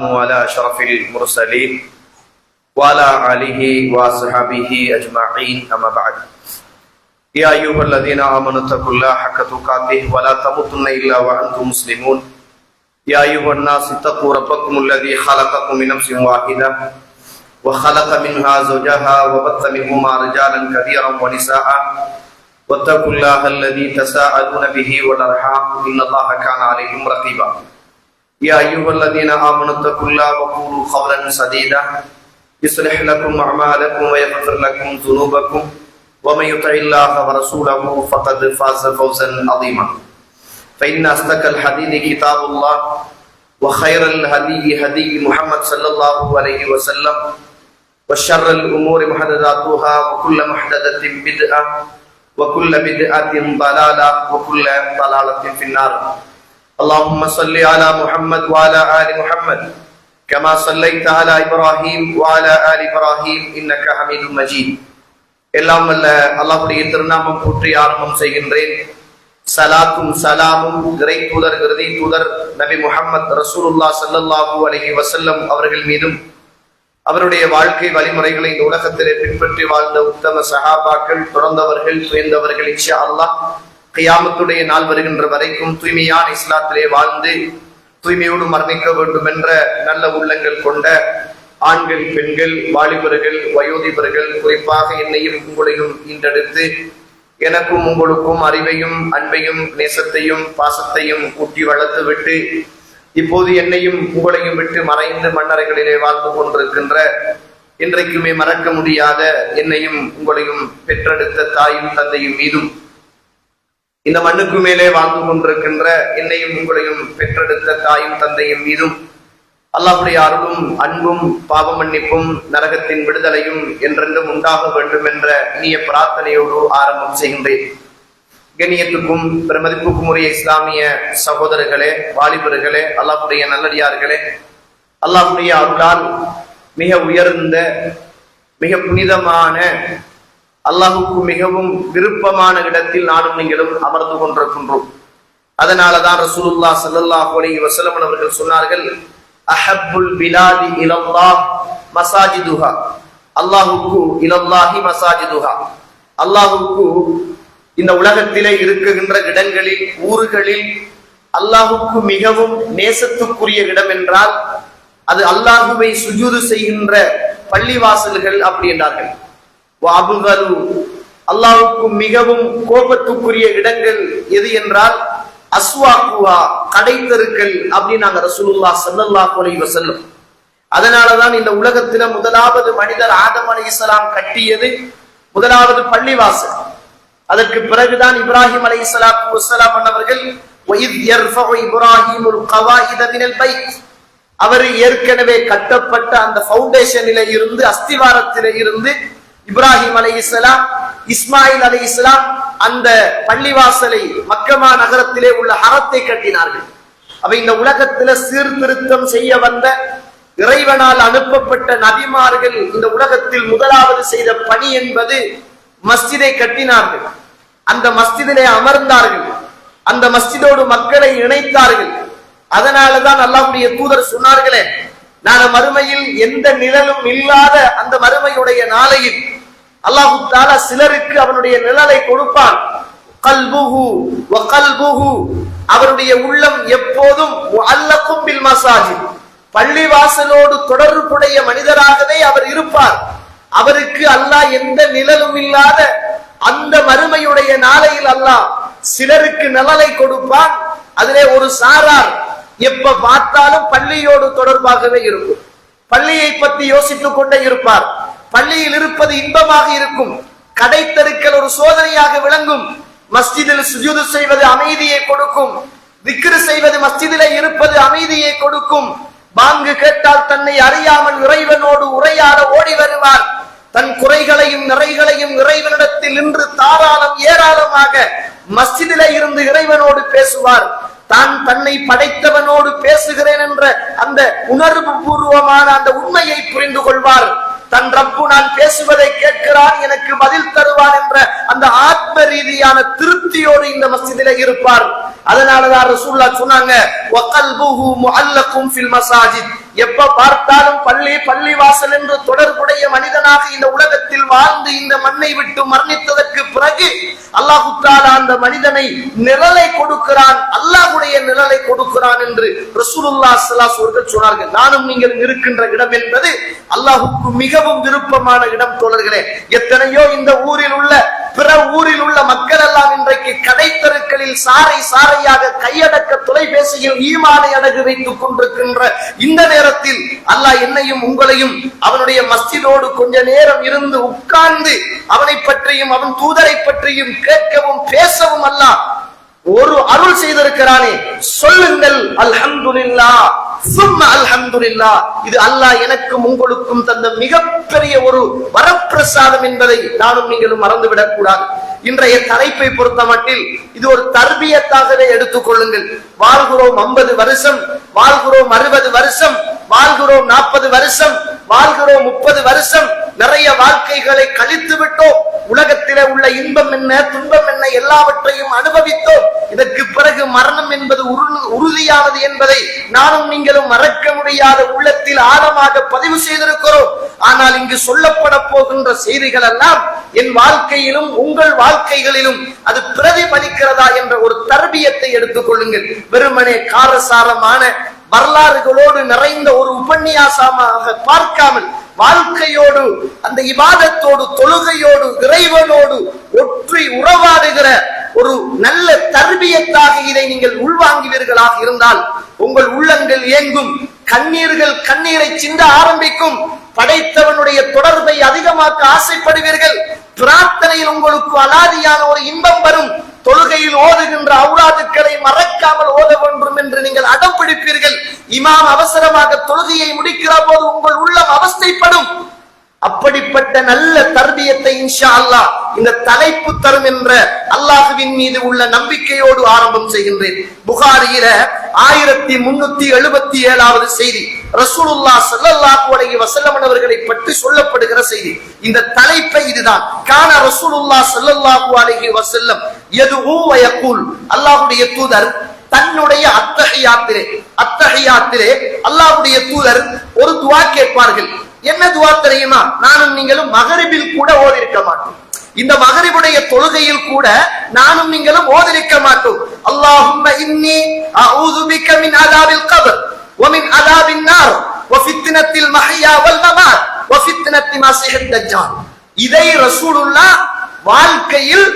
وعلى أشرف المرسلين وعلى آله وصحبه أجمعين أما بعد يا أيها الذين آمنوا اتقوا الله حق تقاته ولا تموتن إلا وأنتم مسلمون يا أيها الناس اتقوا ربكم الذي خلقكم من نفس واحدة وخلق منها زوجها وبث منهما رجالا كثيرا ونساء واتقوا الله الذي تساءلون به والأرحام إن الله كان عليكم رقيبا يا أيها الذين آمنوا اتقوا الله وقولوا قولا سديدا يصلح لكم أعمالكم ويغفر لكم ذنوبكم ومن يطع الله ورسوله فقد فاز فوزا عظيما فإن أصدق الحديث كتاب الله وخير الهدي هدي محمد صلى الله عليه وسلم وشر الأمور محدثاتها وكل محدثة بدعة وكل بدعة ضلالة وكل ضلالة في النار اللهم صل على محمد وعلى آل محمد كما صليت على إبراهيم وعلى آل إبراهيم إنك حميد مجيد எல்லாம் வல்ல அல்லாஹ்வுடைய திருநாமம் போற்றி ஆரம்பம் செய்கின்றேன். சலாத்தும் சலாமும் இறை தூதர் இறுதி தூதர் நபி முஹம்மது ரசூலுல்லாஹ் ஸல்லல்லாஹு அலைஹி வஸல்லம் அவர்கள் மீதும் அவருடைய வாழ்க்கை வழிமுறைகளை இந்த உலகத்திலே பின்பற்றி வாழ்ந்த உத்தம சஹாபாக்கள் தொடர்ந்தவர்கள் துயர்ந்தவர்கள் இன்ஷா அல்லாஹ் கியாமத்துடைய நாள் வருகின்ற வரைக்கும் தூய்மையான இஸ்லாத்திலே வாழ்ந்து தூய்மையோடு மரணிக்க வேண்டும் என்ற நல்ல உள்ளங்கள் கொண்ட ஆண்கள், பெண்கள், வாலிபர்கள், வயோதிபர்கள், குறிப்பாக என்னையும் உங்களையும் ஈண்டெடுத்து எனக்கும் உங்களுக்கும் அறிவையும் அன்பையும் நேசத்தையும் பாசத்தையும் ஊட்டி வளர்த்து விட்டு இப்போது என்னையும் உங்களையும் விட்டு மறைந்து மண்ணறைகளிலே வாழ்ந்து கொண்டிருக்கின்ற இன்றைக்குமே மறக்க முடியாத என்னையும் உங்களையும் பெற்றெடுத்த தாயும் தந்தையும் மீதும் இந்த மண்ணுக்கு மேலே வாழ்ந்து கொண்டிருக்கின்ற என்னையும் உங்களையும் பெற்றெடுத்த தாயும் தந்தையும் மீதும் அல்லாஹ்வுடைய அருளும் அன்பும் பாவ மன்னிப்பும் நரகத்தின் விடுதலையும் என்றென்றும் உண்டாக வேண்டும் என்ற இனிய பிரார்த்தனையோடு ஆரம்பம் செய்கின்றேன். கண்ணியத்துக்கும் பெருமதிப்புக்கும் உரிய இஸ்லாமிய சகோதரர்களே, வாலிபர்களே, அல்லாஹ்வுடைய நல்லடியார்களே, அல்லாஹ்வுடைய அருளால் மிக உயர்ந்த மிக புனிதமான அல்லாஹுக்கு மிகவும் விருப்பமான இடத்தில் நானும் நீங்களும் அமர்ந்து கொண்டிருக்கின்றோம். அதனாலதான் ரசூலுல்லாஹ் ஸல்லல்லாஹு அலைஹி வஸல்லம் அவர்கள் சொன்னார்கள், அஹப்புல் பிலாதி இலல்லாஹ் மசாஜிதுஹா, அல்லாஹுக்கு இலல்லாஹி மசாஜிதுஹா, அல்லாஹுக்கு இந்த உலகத்திலே இருக்குகின்ற இடங்களில் ஊர்களில் அல்லாஹுக்கு மிகவும் நேசத்துக்குரிய இடம் என்றால் அது அல்லாஹுவை சுஜூது செய்கின்ற பள்ளிவாசல்கள் அப்படி என்றார்கள். அல்லாஹுக்கு மிகவும் கோபத்துக்குரிய இடங்கள் எது என்றால் அஸ்வாக்குவா, கடை தெருக்கள் அப்படின்னு நாங்க ரசூலுல்லாஹ் ஸல்லல்லாஹு அலைஹி வஸல்லம். அதனாலதான் இந்த உலகத்தில முதலாவது மனிதர் ஆதம் அலைஹிஸ்ஸலாம் கட்டியது முதலாவது பள்ளிவாசல். அதற்கு பிறகுதான் இப்ராஹிம் அலைஹிஸ்ஸலாத்து வஸ்ஸலாம் அவர்கள் வஇத் யர்ஃபஉ இப்ராஹீமுல் கவாயித மினல் பைத், அவர் ஏற்கனவே கட்டப்பட்ட அந்த ஃபவுண்டேஷனிலே இருந்து அஸ்திவாரத்திலே இருந்து இப்ராஹிம் அலைஹிஸ்ஸலாம் இஸ்மாயில் அலைஹிஸ்ஸலாம் அந்த பள்ளிவாசலை மக்கமா நகரத்திலே உள்ள ஹரத்தை கட்டினார்கள். அப்ப இந்த உலகத்தில சீர்திருத்தம் செய்ய வந்த இறைவனால் அனுப்பப்பட்ட நபிமார்கள் இந்த உலகத்தில் முதலாவது செய்த பணி என்பது மஸ்ஜிதை கட்டினார்கள். அந்த மஸ்ஜிதிலே அமர்ந்தார்கள், அந்த மஸ்ஜிதோடு மக்களை இணைத்தார்கள். அதனாலதான் அல்லாஹ்வுடைய தூதர் சொன்னார்களே, நான் மறுமையில் எந்த நிழலும் இல்லாத அந்த மறுமையுடைய நாளையில் அல்லாஹு தஆலா சிலருக்கு அவனுடைய நிழலை கொடுப்பான். கல்புஹு வ கல்புஹு, அவருடைய உள்ளம் எப்போதும் முஅல்லகும் பில் மசாஜித், பள்ளிவாசலோடு தொடர்புடைய மனிதராகவே அவர் இருப்பார். அவருக்கு அல்லாஹ் எந்த நிழலும் இல்லாத அந்த மறுமையுடைய நாளையில் அல்லாஹ் சிலருக்கு நிழலை கொடுப்பான். அதிலே ஒரு சாரார் எப்ப பார்த்தாலும் பள்ளியோடு தொடர்பாகவே இருக்கும், பள்ளியை பற்றி யோசித்துக் கொண்டே இருப்பார். பள்ளியில் இருப்பது இன்பமாக இருக்கும், கடை தெருக்கள் ஒரு சோதனையாக விளங்கும். மஸ்ஜிதில் சுஜூது செய்வது அமைதியை கொடுக்கும், திக்ர் செய்வது மஸ்ஜிதிலே இருப்பது அமைதியை கொடுக்கும். பாங்கு கேட்டால் தன்னை அறியாமல் இறைவனோடு உரையாட ஓடி வருவார். தன் குறைகளையும் நிறைகளையும் இறைவனிடத்தில் நின்று தாராளம் ஏராளமாக மஸ்ஜிதிலே இருந்து இறைவனோடு பேசுவார். தான் தன்னை படைத்தவனோடு பேசுகிறேன் என்ற அந்த உணர்வு பூர்வமான அந்த உண்மையை புரிந்து கொள்வார். தன் ரப்பு நான் பேசுவதை கேட்கிறான், எனக்கு பதில் தருவான் என்ற அந்த ஆத்ம ரீதியான திருப்தியோடு இந்த மஸ்ஜிதிலே இருப்பார். அதனாலதான் ரசூலுல்லாஹ் சொன்னாங்க, வகல்புஹு முஅல்லகும் ஃபில் மசாஜித், எப்ப பார்த்தாலும் பள்ளி வாசல் என்று தொடர்புடைய மனிதனாக இந்த உலகத்தில் வாழ்ந்து இந்த மண்ணை விட்டு மரணித்ததற்கு பிறகு அல்லாஹ் தஆலா அந்த மனிதனை நிழலை கொடுக்கிறான், அல்லாஹ்வுடைய நிழலை கொடுக்கிறான் என்று ரசூலுல்லாஹ் ஸல்லல்லாஹு அலைஹி வஸல்லம் சொன்னார்கள். நானும் நீங்கள் இருக்கின்ற இடம் என்பது அல்லாஹ்வுக்கு மிகவும் விருப்பமான இடம் தோழர்களே. எத்தனையோ இந்த ஊரில் உள்ள பிற ஊரில் உள்ள மக்கள் எல்லாம் இன்றைக்கு கடைத்தெருக்களில் சாறை சாறையாக கையடக்க தொலைபேசியில் ஈமானை அடகு வைத்துக் கொண்டிருக்கின்ற இந்த நேரத்தில் அல்லாஹ் என்னையும் உங்களையும் அவனுடைய மஸ்ஜிதோடு கொஞ்ச நேரம் இருந்து உட்கார்ந்து அவனை பற்றியும் அவன் தூதரை பற்றியும் கேட்கவும் பேசவும் அல்லாஹ் ஒரு அருள் செய்திருக்கிறானே. சொல்லுங்கள் அல்ஹம்துலில்லாஹ் சும்மா அல்ஹம்துலில்லாஹ். இது அல்லாஹ் எனக்கும் உங்களுக்கும் தந்த மிகப்பெரிய ஒரு வரப்பிரசாதம் என்பதை நானும் நீங்களும் மறந்துவிடக் கூடாது. இன்றைய தலைப்பை பொறுத்த மட்டில் இது ஒரு தர்பியத்தாகவே எடுத்துக் கொள்ளுங்கள். வாழ்கிறோம் 50 வருஷம், வாழ்கிறோம் 60 வருஷம், வாழ்கிறோம் 40 வருஷம், வாழ்கிறோம் 30 வருஷம், நிறைய வாழ்க்கைகளை கழித்து விட்டோம். உலகத்திலே உள்ள இன்பம் என்ன துன்பம் என்ன எல்லாவற்றையும் அனுபவித்தோம். இதற்கு பிறகு மரணம் என்பது உறுதியானது என்பதை நானும் நீங்களும் மறக்க முடியாத உள்ளத்தில் ஆழமாக பதிவு செய்திருக்கிறோம். ஆனால் இங்கு சொல்லப்பட போகின்ற செய்திகள் எல்லாம் என் வாழ்க்கையிலும் உங்கள் வாழ்க்கைகளிலும் அது பிரதிபலிக்கிறதா என்ற ஒரு தர்பியத்தை எடுத்துக் கொள்ளுங்கள். வெறுமனே காரசாரமான வரலாறுகளோடு நிறைந்த ஒரு உபன்யாசமாக பார்க்காமல் வாழ்க்கையோடு அந்த இபாதத்தோடு தொழுகையோடு இறைவனோடு ஒற்றி உறவாடுகிற ஒரு நல்ல தர்பியத்தாக இதை நீங்கள் உள்வாங்குவீர்களாக இருந்தால் உங்கள் உள்ளங்கள் ஏங்கும், கண்ணீரை சிந்த ஆரம்பிக்கும், படைத்தவனுடைய தொடர்பை அதிகமாக்க ஆசைப்படுவீர்கள். பிரார்த்தனையில் உங்களுக்கு அலாதியான ஒரு இன்பம் வரும். தொழுகையில் ஓதுகின்ற அவுராதுக்களை மறக்காமல் ஓத வேண்டும் என்று நீங்கள் அடம் பிடிப்பீர்கள். இமாம் அவசரமாக தொழுகையை முடிக்கிற போது உங்கள் உள்ளம் அவஸ்தைப்படும். அப்படிப்பட்ட நல்ல தர்பியத்தை இன்ஷா அல்லாஹ் இந்த தலைப்பு தரும் என்ற அல்லாஹ்வின் மீது உள்ள நம்பிக்கையோடு ஆரம்பம் செய்கின்றேன். புகாரியில 1377வது செய்தி, ரசூலுல்லாஹ் ஸல்லல்லாஹு அலைஹி வஸல்லம் அவர்களை பற்றி சொல்லப்படுகிற செய்தி. இந்த தலைப்பை இதுதான். கான ரசூலுல்லாஹ் ஸல்லல்லாஹு அலைஹி வஸல்லம் யதுஉ வ யகூல். அல்லாஹ்வுடைய தூதர் தன்னுடைய அத்தஹியாத்திலே அல்லாஹ்வுடைய தூதர் ஒரு துஆ கேட்பார்கள். என்ன துஆ தெரியுமா? நானும் நீங்களும் மகரிபில் கூட ஓதிருக்க மாட்டோம். இந்த மகரிபுடைய தொழுகையில் கூட நானும் நீங்களும் ஓதிருக்க மாட்டோம். அல்லாஹும்ம இன்னி அஊது பிக மின் அஸாபில் கப்ர் வ மின் அஸாபின் நார் வ ஃபித்னத்தில் மஹ்யா வல் மமாத் வ ஃபித்னத்தி மஸீஹித் தஜ்ஜால். இதை ரசூலுல்லாஹ் வாழ்க்கையில்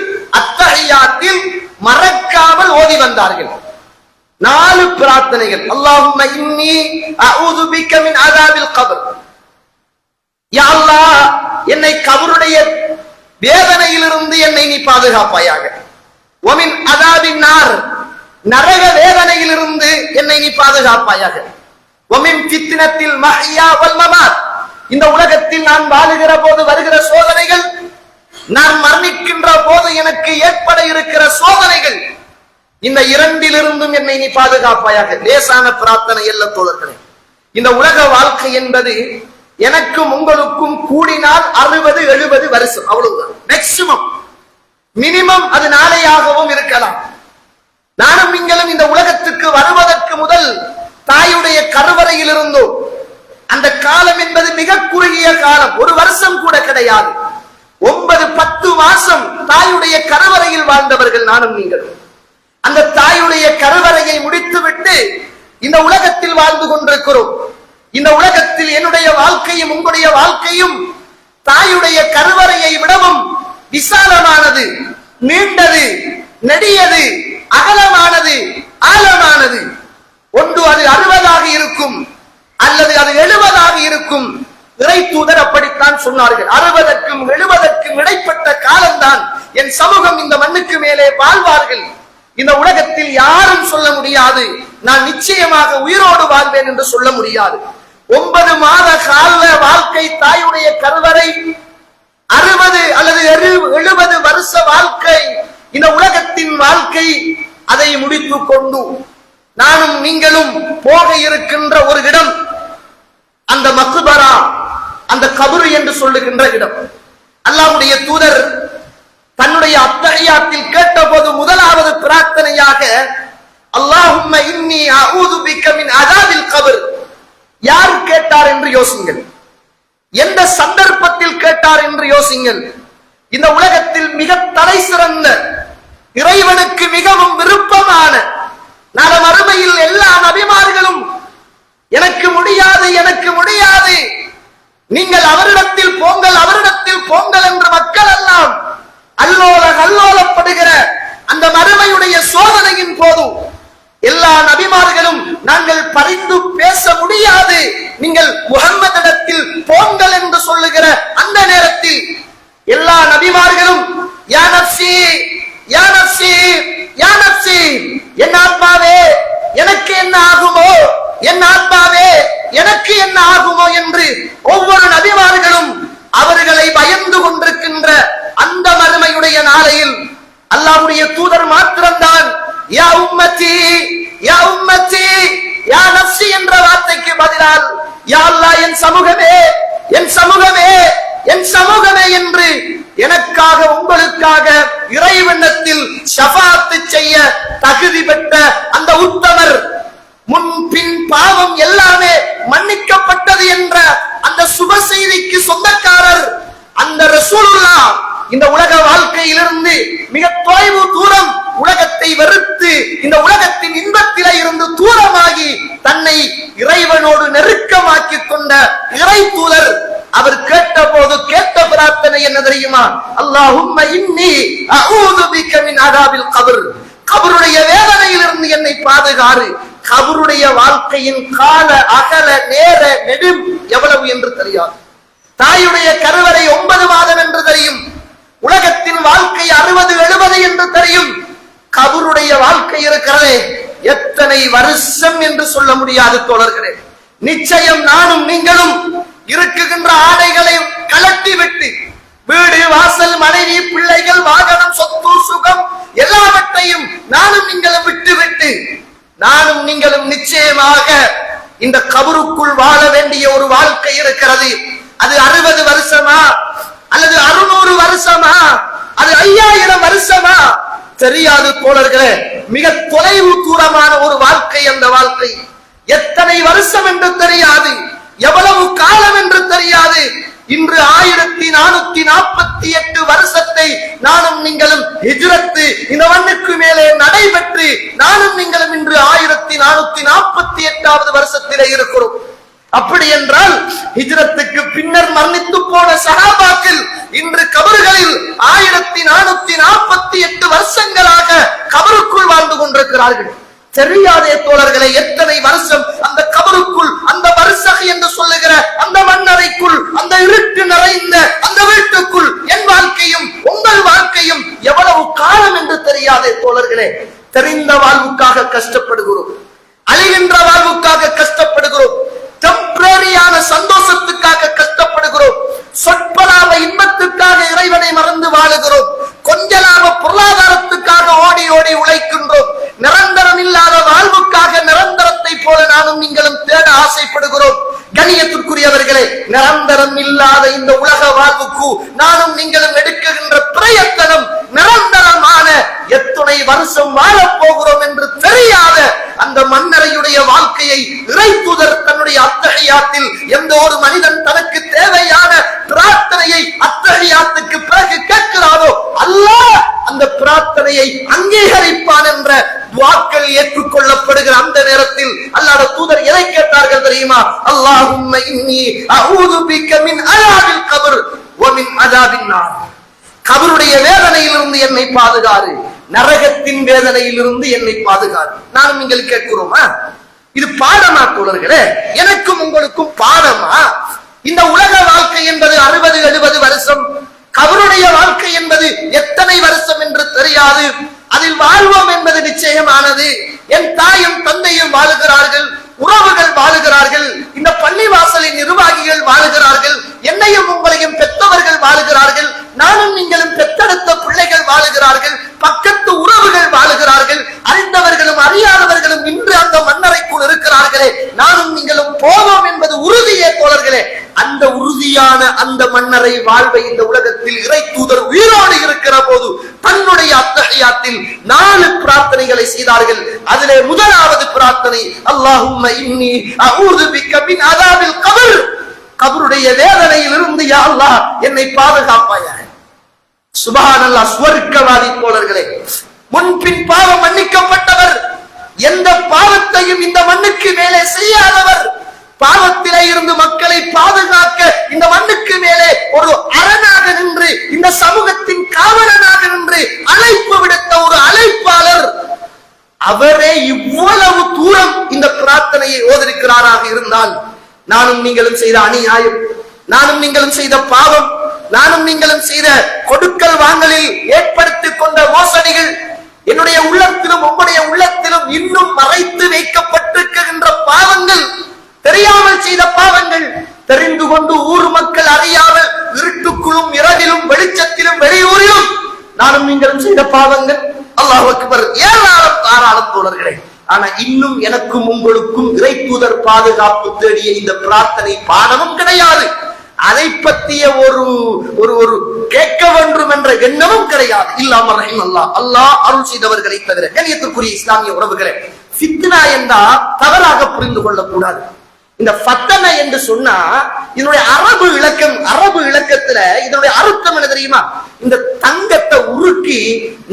அத்தஹியாத்தில் மறக்காமல் ஓதி வந்தார்கள். 4 பிரார்த்தனைகள். அல்லாஹும்ம இன்னி அஊது பிக மின் அஸாபில் கப்ர். யா அல்லாஹ், என்னை கபருடைய வேதனையிலிருந்து என்னை நீ பாதுகாப்பாயாக. வ மின் அஸாபின் நார், நரக வேதனையிலிருந்து என்னை நீ பாதுகாப்பாயாக. வ மின் ஃபித்னத்தில் மஹ்யா வல் மமாத், இந்த உலகத்தில் நான் வாழுகிற போது வருகிற சோதனைகள், நான் மரணிக்கின்ற போது எனக்கு ஏற்பட இருக்கிற சோதனைகள், இந்த இரண்டிலிருந்தும் என்னை நீ பாதுகாப்பாயாக. லேசான பிரார்த்தனை அல்ல தோழர்களே. இந்த உலக வாழ்க்கை என்பது எனக்கும் உங்களுக்கும் கூடினால் 60-70 வருஷம், அவ்வளவுதான் மேக்சிமம். மினிமம் அது நாளையாகவும் இருக்கலாம். நானும் நீங்களும் இந்த உலகத்துக்கு வருவதற்கு முதல் தாயுடைய கருவறையில் இருந்தோம். அந்த காலம் என்பது மிக குறுகிய காலம், 1 வருஷம் கூட கிடையாது. 9-10 மாசம் தாயுடைய கருவறையில் வாழ்ந்தவர்கள் நானும் நீங்களும். அந்த தாயுடைய கருவறையை முடித்துவிட்டு இந்த உலகத்தில் வாழ்ந்து கொண்டிருக்கிறோம். இந்த உலகத்தில் என்னுடைய வாழ்க்கையும் உங்களுடைய வாழ்க்கையும் தாயுடைய கருவறையை விடவும் விசாலமானது, நீண்டது, நெடியது, அகலமானது, ஆழமானது. ஒன்று அது 60ஆக இருக்கும் அல்லது அது 70ஆக இருக்கும். இறை தூதர் அப்படித்தான் சொன்னார்கள். 60க்கும் 70க்கும் இடைப்பட்ட காலம்தான் என் சமூகம் இந்த மண்ணுக்கு மேலே வாழ்வார்கள். இந்த உலகத்தில் யாரும் சொல்ல முடியாது நான் நிச்சயமாக உயிரோடு வாழ்வேன் என்று சொல்ல முடியாது. 9 மாத கால வாழ்க்கை தாயுடைய கருவறை, 60 அல்லது 70 வருஷ வாழ்க்கை இந்த உலகத்தின் வாழ்க்கை. அதை முடித்துக் கொண்டு நானும் நீங்களும் போக இருக்கின்ற ஒரு இடம் அந்த மக்பரா, அந்த கபரு என்று சொல்லுகின்ற இடம். அல்லாஹ்வுடைய தூதர் தன்னுடைய அத்தஹியாத்தில் கேட்டபோது முதலாவது பிரார்த்தனையாக அல்லாஹும்ம இன்னி அஊது பிக மின் அஸாபில் கப்ர், யார் கேட்டார் என்று யோசிங்கள், எந்த சந்தர்ப்பத்தில் கேட்டார் என்று யோசிங்கள். இந்த உலகத்தில் மிக தலை சிறந்த, இறைவனுக்கு மிகவும் விருப்பமான, நாளை மறுமையில் எல்லா நபிமார்களும் எனக்கு முடியாது எனக்கு முடியாது, நீங்கள் அவரிடத்தில் போங்கள் அவரிடத்தில் போங்கள் என்று மக்கள் எல்லாம் அல்லோலப்படுகிற அந்த மறுமையுடைய சோதனையின் போது எல்லா நபிமார்களும் நாங்கள் பரிந்து பேச முடியாது, நீங்கள் முஹம்மதிடத்தில் போங்கள் என்று சொல்லுகிற அந்த நேரத்தில் எல்லா நபிமார்களும் யா நஃப்ஸி யா நஃப்ஸி யா நஃப்ஸி, என் ஆத்மாவே எனக்கு என்ன ஆகுமோ, என் ஆத்மாவே எனக்கு என்ன ஆகுமோ என்று ஒவ்வொரு நபிமார்களும் அவர்களை பயந்து கொண்டிருக்கின்ற அந்த மறுமையுடைய நாளையில் அல்லாஹ்வுடைய தூதர் மாத்திரம்தான் யா உம்மத்தி யா உம்மத்தி யா நஃப்ஸி என்ற வார்த்தைக்கு பதிலால் யா அல்லாஹ் என் சமூகமே என் சமூகமே என் சமூகமே என்று எனக்காக உங்களுக்காக இறைவனிடத்தில் ஷஃபாஅத் செய்ய தகுதி பெற்ற அந்த உத்தமர், முன் பின் பாவம் எல்லாமே மன்னிக்கப்பட்டது என்ற அந்த சுப செய்திக்கு சொந்தக்காரர் அந்த ரசூலுல்லாஹ் இந்த உலக வாழ்க்கையிலிருந்து மிக தொலைவு தூரம் உலகத்தை வெறுத்து இந்த உலகத்தின் இன்பத்திலே இருந்து தூரமாகி தன்னை இறைவனோடு நெருக்கமாக்கி கொண்ட இறை தூதர் அவர் கேட்ட போது கேட்ட பிரார்த்தனை என்ன தெரியுமா? அல்லாஹும்ம இன்னி அஊது பிக மின் அதாபில் கப்ர், கபருடைய வேதனையிலிருந்து என்னை பாதுகாரு. கபருடைய வாழ்க்கையின் கால அகல நேர நெடும் எவ்வளவு என்று தெரியாது. தாயுடைய கருவறை 9 மாதம் என்று தெரியும், உலகத்தின் வாழ்க்கை 60-70 என்று தெரியும். கபருடைய வாழ்க்கை இருக்கிறதே எத்தனை வருஷம் என்று சொல்ல முடியாது தோழர்களே. நிச்சயம் நானும் நீங்களும் இருக்குகின்ற ஆடைகளை கலட்டி விட்டு வீடு வாசல் மனைவி பிள்ளைகள் வாகனம் சொத்து சுகம் எல்லாவற்றையும் நானும் நீங்களும் விட்டுவிட்டு நானும் நீங்களும் நிச்சயமாக இந்த கபருக்குள் வாழ வேண்டிய ஒரு வாழ்க்கை இருக்கிறது. அது 60 வருஷமா அல்லது 600 வருஷமா அது 5000 வருஷமா தெரியாது தோழர்களே. மிக தொலைவு தூரமான ஒரு வாழ்க்கை அந்த வாழ்க்கை. எத்தனை வருஷம் என்று தெரியாது, எவ்வளவு காலம் என்று தெரியாது. இன்று 1448 வருஷத்தை நானும் நீங்களும் ஹிஜ்ரத்து இந்த மண்ணுக்கு மேலே நடைபெற்று நானும் நீங்களும் இன்று 1448வது வருஷத்திலே இருக்கிறோம். அப்படி என்றால் ஹிஜ்ரத்துக்கு பின்னர் மரணித்து போன சஹாபாக்கள் இன்று கபறுகளில் 1448 வருஷங்களாக கபருக்குள் வாழ்ந்து கொண்டிருக்கிறார்கள். தெரியாதே தோழர்களை எத்தனை வருஷம் அந்த கபருக்குள், அந்த பர்சக் என்று சொல்லுகிற அந்த மண்ணறைக்குள், அந்த இருட்டு நிறைந்த அந்த வீட்டுக்குள் என் வாழ்க்கையும் உங்கள் வாழ்க்கையும் எவ்வளவு காலம் என்று தெரியாதே தோழர்களே. தெரிந்த வாழ்வுக்காக கஷ்டப்படுகிறோம், அழிகின்ற வாழ்வுக்காக கஷ்டப்படுகிறோம், டெம்பரரியான சந்தோஷத்துக்காக கஷ்டப்படுகிறோம், சொற்பலாப இன்பத்துக்காக இறைவனை மறந்து வாழுகிறோம், கொஞ்ச லாப பொருளாதாரத்துக்காக ஓடி ஓடி உழைக்கின்றோம், நிரந்தரம் இல்லாத வாழ்வுக்காக நிரந்தரத்தை போல நானும் நீங்களும் தேட ஆசைப்படுகிறோம். கண்ணியத்திற்குரியவர்களே, நிரந்தரம் இல்லாத இந்த உலக வாழ்வுக்கு நானும் நீங்களும் எடுக்குகின்ற பிரயத்தனம் நிரந்தரமான எத்தனை வருஷம் வாழப் போகிறோம் என்று தெரியாத அந்த மன்னரையுடைய வாழ்க்கையை இறை தூதர் தன்னுடைய அத்தஹியாத்தில் எந்த ஒரு மனிதன் தனக்கு தேவையான பிரார்த்தனையை அத்தஹியாத்துக்கு பிறகு கேட்கிறாரோ அல்லாஹ் அந்த பிரார்த்தனையை அங்கீகரிப்பான் என்ற துஆக்கள் ஏற்றுக்கொள்ளப்படுகிற அந்த நேரத்தில் அல்லாஹ்வுடைய தூதர் எதை கேட்டார்கள் தெரியுமா? அல்லாஹும்ம இன்னி அஊது பிக மின் அஸாபில் கப்ர் வ மின் அஸாபின் நார், கபருடைய வேதனையிலிருந்து என்னை பாதுகாரு, நரகத்தின் வேதனையிலிருந்து என்னை பாதுகாரு. நானும் நீங்கள் கேட்கிறோமா? இது பாடமா தோழர்களே? எனக்கும் உங்களுக்கும் பாடமா? இந்த உலக வாழ்க்கை என்பது 60-70 வருஷம், கபருடைய வாழ்க்கை என்பது எத்தனை வருஷம் என்று தெரியாது. அதில் வாழ்வோம் என்பது நிச்சயமானது. என் தாயும் தந்தையும் வாழுகிறார்கள், உறவுகள் வாழுகிறார்கள், இந்த பள்ளிவாசலின் நிர்வாகிகள் வாழுகிறார்கள், என்னையும் உங்களையும் பெற்றவர்கள் வாழுகிறார்கள், நானும் நீங்களும் பெற்றெடுத்த பிள்ளைகள் வாழுகிறார்கள், பக்கத்து உறவுகள் வாழுகிறார்கள், அறிந்தவர்களும் அறியாதவர்களும் இன்று அந்த மண்ணறைக்குள் இருக்கிறார்களே. நானும் நீங்களும் போவோம் என்பது உறுதியே தோழர்களே. அந்த உறுதியான அந்த மன்னரை வாழ்வை இந்த உலகத்தில் இறை தூதர் உயிரோடு இருக்கிற போது தன்னுடைய அத்தஹியாத்தில் 4 பிரார்த்தனைகளை செய்தார்கள். அதிலே முதலாவது பிரார்த்தனை, அல்லாஹும்ம இன்னி அஊது பிக்க மின் அஸாபில் கப்ர், கபருடைய வேதனையில் இருந்து யா அல்லாஹ் என்னை பாதுகாப்பாயாக. சுப்ஹானல்லாஹ். சுவர்க்கவாதி தோழர்களே, முன்பின் பாவம் மன்னிக்கப்பட்டவர், எந்த பாவத்தையும் இந்த மண்ணுக்கு மேலே செய்யாதவர், பாவத்திலே இருந்து மக்களை பாதுகாக்க இந்த மண்ணுக்கு மேலே ஒரு அரணாக நின்று இந்த சமூகத்தின் காவலனாக நின்று அழைப்பு விடுத்த ஒரு அழைப்பாளர், அவரே இவ்வளவு தூரம் இந்த பிரார்த்தனையை ஓதிருக்கிறாராக இருந்தால், நானும் நீங்களும் செய்த அநியாயம், நானும் நீங்களும் செய்த பாவம், நானும் நீங்களும் செய்த கொடுக்கல் வாங்கலில் ஏற்படுத்திக் கொண்ட மோசடிகள், என்னுடைய உள்ளத்திலும் உங்களுடைய உள்ளத்திலும் இன்னும் மறைத்து வைக்கப்பட்டிருக்கின்ற பாவங்கள், தெரியாமல் செய்த பாவங்கள், தெரிந்து கொண்டு ஊர் மக்கள் அறியாமல் இருட்டுக்குள்ளும் இரவிலும் வெளிச்சத்திலும் வெளியூரிலும் நானும் நீங்களும் செய்த பாவங்கள், அல்லாஹ் அக்பர், ஏராளம் தாராளம் தோழர்களே. ஆனா இன்னும் எனக்கும் உங்களுக்கும் இறை தூதர் பாதுகாப்பு தேடிய இந்த பிரார்த்தனை பாடமும் கிடையாது. அதை பற்றிய ஒரு ஒரு கேட்க வேண்டும் என்ற எண்ணமும் கிடையாது. இல்லாம ரஹிம் அல்லாஹ், அல்லாஹ் அருள் செய்தவர்களை தவிர. கண்ணியத்திற்குரிய இஸ்லாமிய உறவுகளே, ஃபித்னா என்றா தவறாக புரிந்து கொள்ளக்கூடாது. இந்த ஃபத்தன என்று சொன்னா இதனுடைய அரபு இலக்கத்துல இதனுடைய அர்த்தம் என்ன தெரியுமா? இந்த தங்கத்தை உருக்கி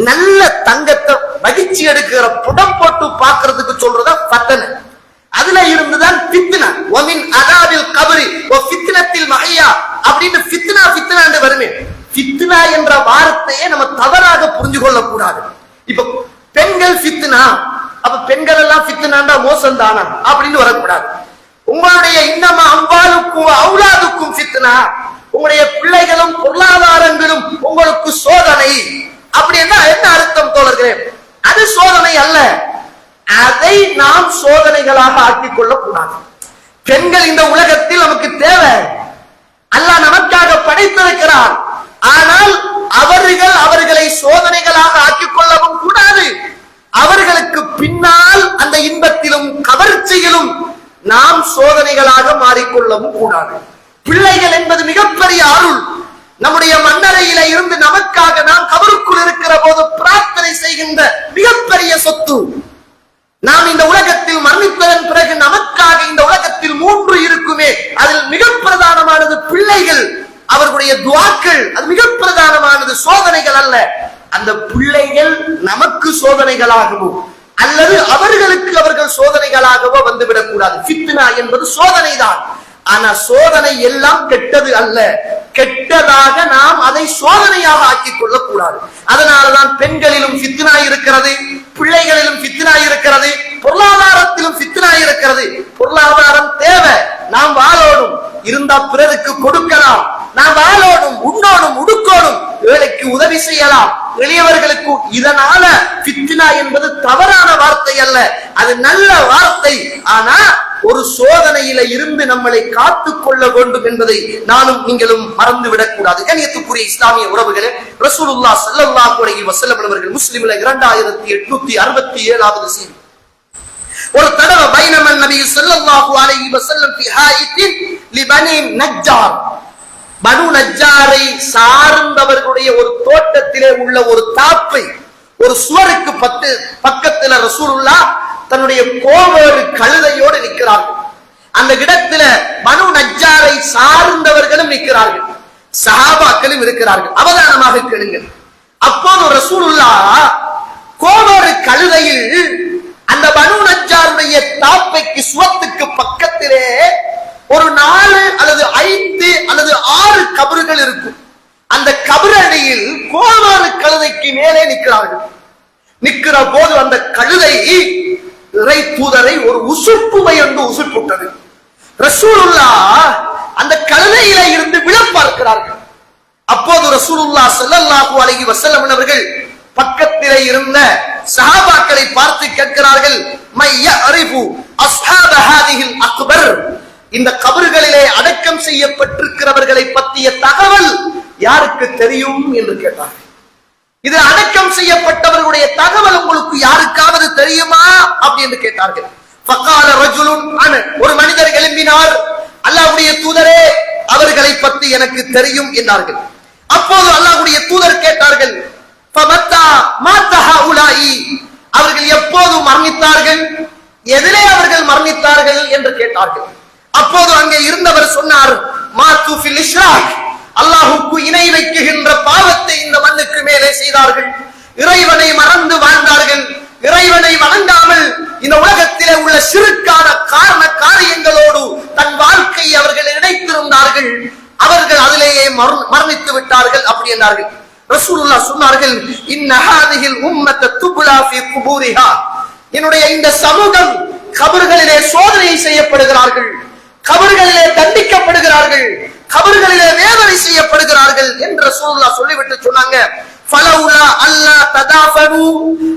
நல்ல தங்கத்தை வகிச்சு எடுக்கிற புடம் போட்டு பாக்குறதுக்கு சொல்றதா ஃபத்தன. அதுல இருந்துதான் ஃபித்னா. வமின் அஸாபில் கப்ரி வ ஃபித்னத்தில் மஹ்யா அப்படின்னு ஃபித்னா என்று வருமே. ஃபித்னா என்ற வார்த்தையை நம்ம தவறாக புரிஞ்சு கொள்ள கூடாது. இப்ப பெண்கள் ஃபித்னா, அப்ப பெண்கள் எல்லாம் ஃபித்னாண்டா மோசம் தானா அப்படின்னு வரக்கூடாது. உங்களுடைய இன்னமா அம்பாலுக்கும் அவுலாதுக்கும் ஃபித்னா, உங்களுடைய பிள்ளைகளும் பொருளாதாரங்களும் உங்களுக்கு சோதனை அப்படின்னா என்ன அர்த்தம் தோழர்களே? அது சோதனை அல்ல, அதை நாம் சோதனைகளாக ஆக்கிக் கொள்ளக் கூடாது. பெண்கள் இந்த உலகத்தில் நமக்கு தேவை, அல்லாஹ் நமக்காக படைத்திருக்கிறார். ஆனால் அவர்களை சோதனைகளாக ஆக்கிக் கொள்ளவும் கூடாது. அவர்களுக்கு பின்னால் அந்த இன்பத்திலும் கவர்ச்சியிலும் நாம் சோதனைகளாக மாறிக்கொள்ளவும் கூடாது. பிள்ளைகள் என்பது மிகப்பெரிய அருள். நம்முடைய மண்ணறையில இருந்து நமக்காக நாம் கபருக்குள் இருக்கிற போது பிரார்த்தனை செய்கின்ற மிகப்பெரிய சொத்து. நாம் இந்த உலகத்தில் மரணித்ததன் பிறகு நமக்காக இந்த உலகத்தில் 3 இருக்குமே, அதில் மிக பிரதானமானது பிள்ளைகள், அவர்களுடைய துஆக்கள். அது மிக பிரதானமானது, சோதனைகள் அல்ல. அந்த பிள்ளைகள் நமக்கு சோதனைகளாகவும் அல்லது அவர்கள் சோதனைகளாகவோ வந்துவிடக் கூடாது. ஃபித்னா என்பது சோதனை தான். ஆனா சோதனை எல்லாம் கெட்டது அல்ல. கெட்டதாக நாம் அதை சோதனையாக ஆக்கிக் கொள்ளக் கூடாது. அதனாலதான் பெண்களிலும் ஃபித்னா இருக்கிறது, பிள்ளைகளிலும் ஃபித்னா இருக்கிறது, பொருளாதாரத்திலும் ஃபித்னா இருக்கிறது. பொருளாதாரம் தேவை, நாம் வாழோடும், இருந்தா பிறருக்கு கொடுக்கலாம். நாம் வாழோடும், உண்ணோடும், உடுக்கோடும், ஏழைக்கு உதவி செய்யலாம், எளியவர்களுக்கு. இதனால ஃபித்னா என்பது தவறான வார்த்தை அல்ல, அது நல்ல வார்த்தை. ஆனா ஒரு சோதனையில இருந்து நம்மளை காத்துக் கொள்ள வேண்டும் என்பதை நானும் நீங்களும் மறந்துவிடக் கூடாது. கண்ணியத்துக்குரிய இஸ்லாமிய உறவுகளே, ரசூலுல்லாஹ் ஸல்லல்லாஹு அலைஹி வஸல்லம் அவர்கள் முஸ்லிம்ல 2867வது செய்தி. ஒரு தடவை பைனமன் நபி ஸல்லல்லாஹு அலைஹி வஸல்லம் ஃபி ஹாயித்தின் லிபனி நஜ்ஜார், பனு நஜ்ஜாரை சார்ந்தவர்களுடைய ஒரு தோட்டத்திலே உள்ள ஒரு தாப்பை, ஒரு சுவருக்கு பக்கத்துல ரசூலுல்லாஹ் தன்னுடைய கோவேறு கழுதையோடு நிற்கிறார்கள். அந்த இடத்துல பனு நஜ்ஜாரை சார்ந்தவர்களும் நிற்கிறார்கள், சஹாபாக்களும் இருக்கிறார்கள். அவதானமாக கேளுங்கள். அப்போது ரசூலுல்லாஹ் கோவேறு கழுதையில் அந்த பனு நஜ்ஜாருடைய தாப்பைக்கு சுவத்துக்கு பக்கத்திலே ஒரு 4 அல்லது 5 அல்லது 6 கபறுகள் இருக்கும். அந்த கபரடியில் கோவேறு கழுதைக்கு மேலே நிற்கிறார்கள். நிற்கிற போது அந்த கழுதை இறை தூதரை ஒரு உசுப்புவை என்று உசுப்புட்டது. ரசூலுல்லாஹ் அந்த கழுதையில இருந்து விழ பார்க்கிறார்கள். அப்போது ரசூலுல்லாஹ் ஸல்லல்லாஹு அலைஹி வஸல்லம் அவர்கள் பக்கத்திலே இருந்த சஹாபாக்களை பார்த்து கேட்கிறார்கள், மை யஅரிஃபு அஸ்ஹாப ஹாதிஹில் அக்பர், இந்த கபறுகளிலே அடக்கம் செய்யப்பட்டிருக்கிறவர்களை பற்றிய தகவல் யாருக்கு தெரியும் என்று கேட்டார்கள். இது அடக்கம் செய்யப்பட்டவர்களுடைய தகவல் உங்களுக்கு யாருக்காவது தெரியுமா அப்படின்னு கேட்டார்கள். ஃபகால ரஜுலுன் அன, ஒரு மனிதர் எழும்பினார், அல்லாஹ்வுடைய தூதரே அவர்களை பற்றி எனக்கு தெரியும் என்றார்கள். அப்போது அல்லாஹ்வுடைய தூதர் கேட்டார்கள், அவர்கள் எப்போது மரணித்தார்கள், எதிலே அவர்கள் மரணித்தார்கள் என்று கேட்டார்கள். அப்போது அங்கே இருந்தவர் சொன்னார், மாத்து ஃபில் இஷ்ராக், அல்லாஹ்வுக்கு இணை வைக்குகின்ற பாவத்தை இந்த மண்ணுக்கு மேலே செய்தார்கள். இறைவனை மறந்து வாழ்ந்தார்கள். இறைவனை வணங்காமல் இந்த உலகத்திலே உள்ள சிறுக்கான காரண காரியங்களோடு தன் வாழ்க்கையை அவர்கள் இணைத்திருந்தார்கள். அவர்கள் அதிலேயே மரணித்து விட்டார்கள் அப்படி என்றார்கள். ரசூலுல்லாஹ் சொன்னார்கள், இன்ன ஹாதிஹில் உம்மத துப்லா ஃபீ குபூரிஹா, என்னுடைய இந்த சமூகம் கபர்களிலே சோதனை செய்யப்படுகிறார்கள், கபர்களிலே தண்டிக்கப்படுகிறார்கள், கபர்களிலே வேதனை செய்யப்படுகிறார்கள் என்று ரசூலுல்லாஹ் சொல்லிவிட்டு சொன்னாங்க, ஃபலவுலா அல்லா ததாஃபனு,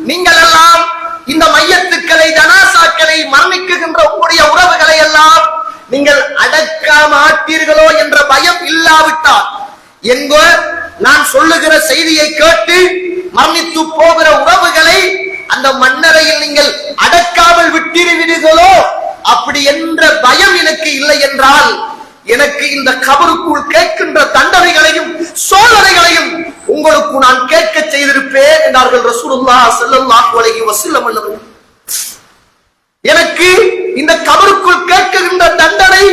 நீங்கள் எல்லாம் இந்த மையத்துக்களை ஜனாசாக்களை மரணிக்குகின்ற உங்களுடைய உறவுகளை எல்லாம் நீங்கள் அடக்க மாட்டீர்களோ என்ற பயம் இல்லாவிட்டால், எங்கோ நான் சொல்லுகிற செய்தியை கேட்டு மரணித்து போகிற உறவுகளை அந்த மண்ணறையில் நீங்கள் அடக்காமல் விட்டிருவீர்களோ அப்படி என்ற பயம் எனக்கு இல்லை என்றால், எனக்கு இந்த கபருக்குள் கேட்கின்ற தண்டனைகளையும் சோதனைகளையும் உங்களுக்கு நான் கேட்க செய்திருப்பேன் என்றார்கள் ரசூலுல்லாஹ் ஸல்லல்லாஹு அலைஹி வஸல்லம் அவர்கள். எனக்கு இந்த கபருக்குள் கேட்கின்ற தண்டனை,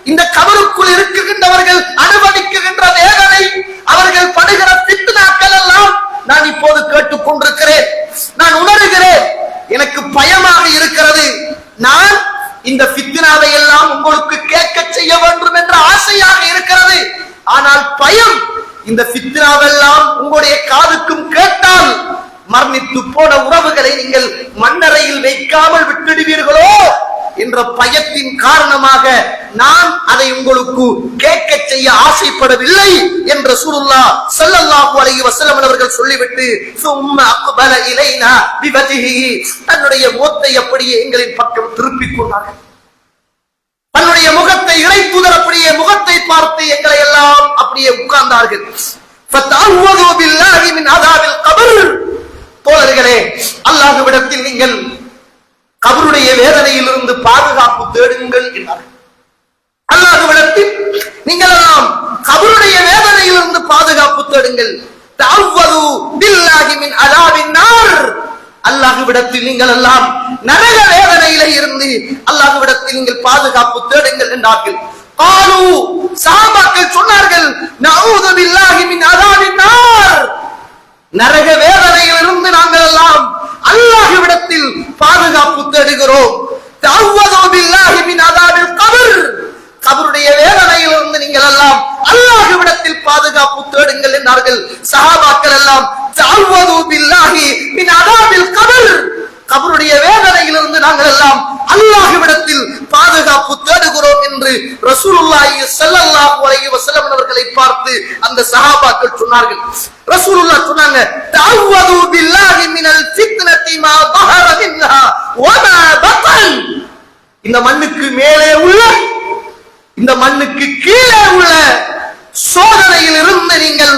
இந்த கபருக்குள் இருக்குகின்றவர்கள் அனுபவிக்குகின்ற வேதனை, அவர்கள் படுகிற ஃபித்னாக்கள் எல்லாம் நான் இப்போது கேட்டுக் கொண்டிருக்கிறேன், நான் உணர்கிறேன், எனக்கு பயமாக இருக்கிறது. நான் இந்த ஃபித்னாவை எல்லாம் உங்களுக்கு கேட்க செய்ய வேண்டும் என்ற ஆசையாக இருக்கிறது. ஆனால் பயம், இந்த ஃபித்னாவெல்லாம் உங்களுடைய காதுக்கும் கேட்டால் மரணித்து போன உறவுகளை நீங்கள் மண்ணறையில் வைக்காமல் விட்டுடுவீர்களோ என்ற பயத்தின் காரணமாக நான் அதை உங்களுக்கு கேட்க செய்ய ஆசைப்படவில்லை என்று ரசூலுல்லாஹ் ஸல்லல்லாஹு அலைஹி வஸல்லம் அவர்கள் சொல்லிவிட்டு சும்ம அக்பல இலைனா பிவஜ்ஹிஹி, தன்னுடைய முகத்தை அப்படியே எங்களின் பக்கம் திருப்பிக் கொண்டார்கள். தன்னுடைய முகத்தை, இறை தூதர் அப்படியே முகத்தை பார்த்து எங்களை எல்லாம் அப்படியே உட்கார்ந்தார்கள். ஃபதஅவ்வது பில்லாஹி மின் அஸாபில் கபர், தோழர்களே, அல்லாஹ்விடத்தில் நீங்கள் கபருடைய வேதனையிலிருந்து பாதுகாப்பு தேடுங்கள் என்றார்கள். அல்லாஹ்விடத்தில் நீங்கள் எல்லாம் கபருடைய வேதனையிலிருந்து பாதுகாப்பு தேடுங்கள். தஅவ்வது பில்லாஹி மின் அஸாபின் நார், அல்லாஹ்விடத்தில் நீங்கள் எல்லாம் நரக வேதனையிலே இருந்து அல்லாஹ்விடத்தில் நீங்கள் பாதுகாப்பு தேடுங்கள் என்றார்கள். காலு, சஹாபாக்கள் சொன்னார்கள், நஊது பில்லாஹி மின் அஸாபின் நார், நரக வேதனையிலிருந்து நாங்கள் எல்லாம் அல்லாஹ்விடத்தில் பாதுகாப்பு தேடுகிறோம். தஅவ்வது பில்லாஹி மின் அஸாபில் கபர், கபருடைய வேதனையிலிருந்து நீங்கள் எல்லாம் அல்லாஹ்விடத்தில் பாதுகாப்பு தேடுங்கள் என்றார்கள். சஹாபாக்கள் எல்லாம் தஅவ்வது பில்லாஹி மின் அஸாபில் கபர், கபருடைய வேதனையிலிருந்து நாங்கள் எல்லாம் அல்லாஹ்விடத்தில் பாதுகாப்பு தேடுகிறோம் என்று ரசூலுல்லாஹி ஸல்லல்லாஹு அலைஹி வஸல்லம் அவர்களை பார்த்து அந்த சஹாபாக்கள் சொன்னார்கள். ரசூலுல்லாஹ் சொன்னாங்க, தஅவ்வது பில்லாஹி மினல் ஃபித்னதி மா ظهر منها وما بطن, இந்த மண்ணுக்கு மேலே உள்ள, இந்த மண்ணுக்கு கீழே உள்ள சோதனையில் இருந்து நீங்கள்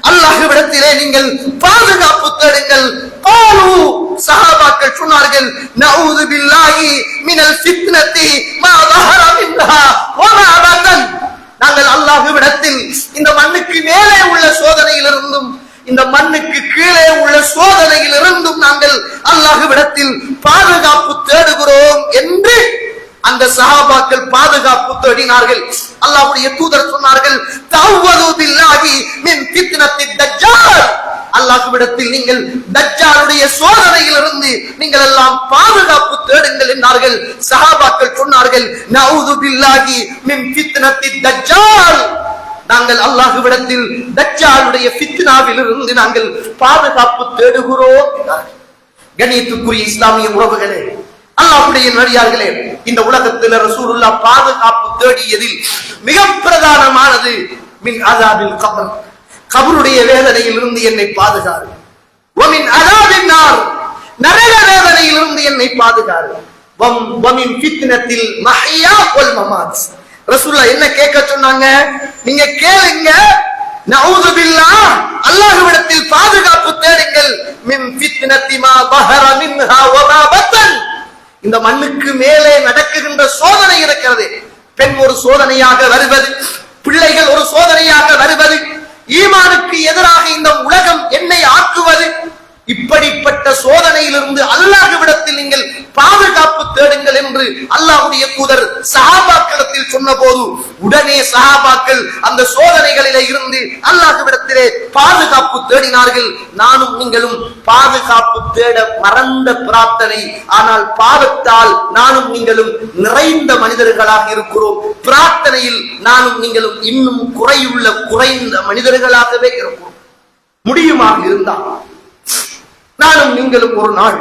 அல்லாஹ்விடத்திலே நீங்கள் பாதுகாப்பு தேடுங்கள். காலு, சஹாபாக்கள் சொன்னார்கள், நஊது பில்லாஹி மினல் ஃபித்னதி மா ظهر منها وما بطن, நாங்கள் அல்லாஹ்விடத்தில் இந்த மண்ணுக்கு மேலே உள்ள சோதனையிலிருந்தும் இந்த மண்ணுக்கு கீழே உள்ள சோதனையிலிருந்தும் நாங்கள் அல்லாஹ்விடத்தில் பாதுகாப்பு தேடுகிறோம் என்று அந்த சஹாபாக்கள் பாதுகாப்பு தேடினார்கள். அல்லாஹ்வுடைய தூதர் சொன்னார்கள், தஅவ்வது பில்லாஹி மின் ஃபித்னத்தி தஜ்ஜால், அல்லாஹ்விடத்தில் நீங்கள் தஜ்ஜாலுடைய சோதனையிலிருந்து நீங்கள் எல்லாம் பாதுகாப்பு தேடுங்கள் என்றார்கள். சஹாபாக்கள் சொன்னார்கள், நஊது பில்லாஹி மின் ஃபித்னத்தி தஜ்ஜால், நாங்கள் அல்லாஹ்விடத்தில் தஜ்ஜாலுடைய ஃபித்னாவிலிருந்து நாங்கள் பாதுகாப்பு தேடுகிறோம் என்றார்கள். கண்ணியத்துக்குரிய இஸ்லாமிய உறவுகளே, அல்லாஹ்வுடைய நடிகார்களே, இந்த உலகத்தில் ரசூலுல்லாஹ் பாதுகாப்பு தேடியதில் மிக பிரதானமானது மின் அஸாபில் கபர், கபருடைய வேதனையில் இருந்து என்னை பாதுகாரு, வமின் அஸாபின் நார், நரக வேதனையில் இருந்து என்னை பாதுகாரு, வமின் ஃபித்னத்தில் மஹ்யா வல் மமாத். ரசூலுல்லாஹ் என்ன கேட்க சொன்னாங்க? நீங்க கேளுங்க, நஊது பில்லாஹ், அல்லாஹ்விடத்தில் பாதுகாப்பு தேடுங்கள், மின் ஃபித்னத்தி மா ظهر منها وما بطن, இந்த மண்ணுக்கு மேலே நடக்குகின்ற சோதனை இருக்கிறது. பெண் ஒரு சோதனையாக வருவது, பிள்ளைகள் ஒரு சோதனையாக வருவது, ஈமானுக்கு எதிராக இந்த உலகம் என்னை ஆக்குவது, இப்படிப்பட்ட சோதனையிலிருந்து அல்லாஹ்விடத்தில் நீங்கள் பாதுகாப்பு தேடுங்கள் என்று அல்லாஹ்வுடைய தூதர் சஹாபாக்களிடத்தில் சொன்னபோது உடனே சஹாபாக்கள் அந்த சோதனைகளிலே இருந்து அல்லாஹ்விடத்திலே பாதுகாப்பு தேடினார்கள். நானும் நீங்களும் பாதுகாப்பு தேட மறந்த பிரார்த்தனை, ஆனால் பாவத்தால் நானும் நீங்களும் நிறைந்த மனிதர்களாக இருக்கிறோம். பிரார்த்தனையில் நானும் நீங்களும் இன்னும் குறைந்த மனிதர்களாகவே இருக்கிறோம். முடியுமாக இருந்தால் நானும் நீங்களும் ஒரு நாள்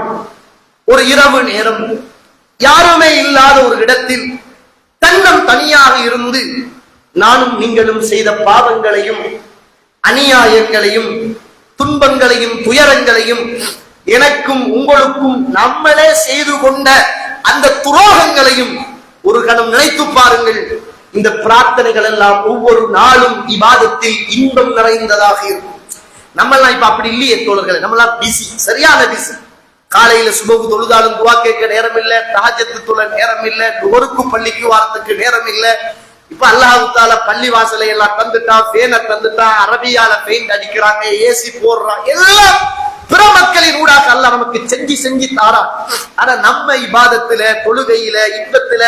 ஒரு இரவு நேரம் யாருமே இல்லாத ஒரு இடத்தில் தன்னம் தனியாக இருந்து நானும் நீங்களும் செய்த பாவங்களையும் அநியாயங்களையும் துன்பங்களையும் துயரங்களையும் எனக்கும் உங்களுக்கும் நம்மளே செய்து கொண்ட அந்த துரோகங்களையும் ஒரு கணம் நினைத்து பாருங்கள். இந்த பிரார்த்தனைகள் எல்லாம் ஒவ்வொரு நாளும் இபாதத்தில் இன்பம் நிறைந்ததாக இருக்கும். நம்மெல்லாம் இப்ப அப்படி இல்லையே தோழர்களே, நம்மளாம் பிஸி, சரியான பிஸி. காலையில சுபகு தொழுதாலும் துவா கேட்க நேரம் இல்ல, தஹஜ்ஜத் தொழ நேரம் இல்ல, நோருக்கு பள்ளிக்கு வாரத்துக்கு நேரம் இல்ல. இப்ப அல்லாஹ் தஆலா பள்ளி வாசலை எல்லாம் தந்துட்டான், ஃபேனை தந்துட்டான், அரபியால பெயிண்ட் அடிக்கிறாங்க, ஏசி போடுறான், எல்லாம் பிற மக்களின் ஊடாக அல்லாஹ் நமக்கு செஞ்சு தாரா. ஆனா நம்ம இபாதத்துல, தொழுகையில, இன்பத்துல,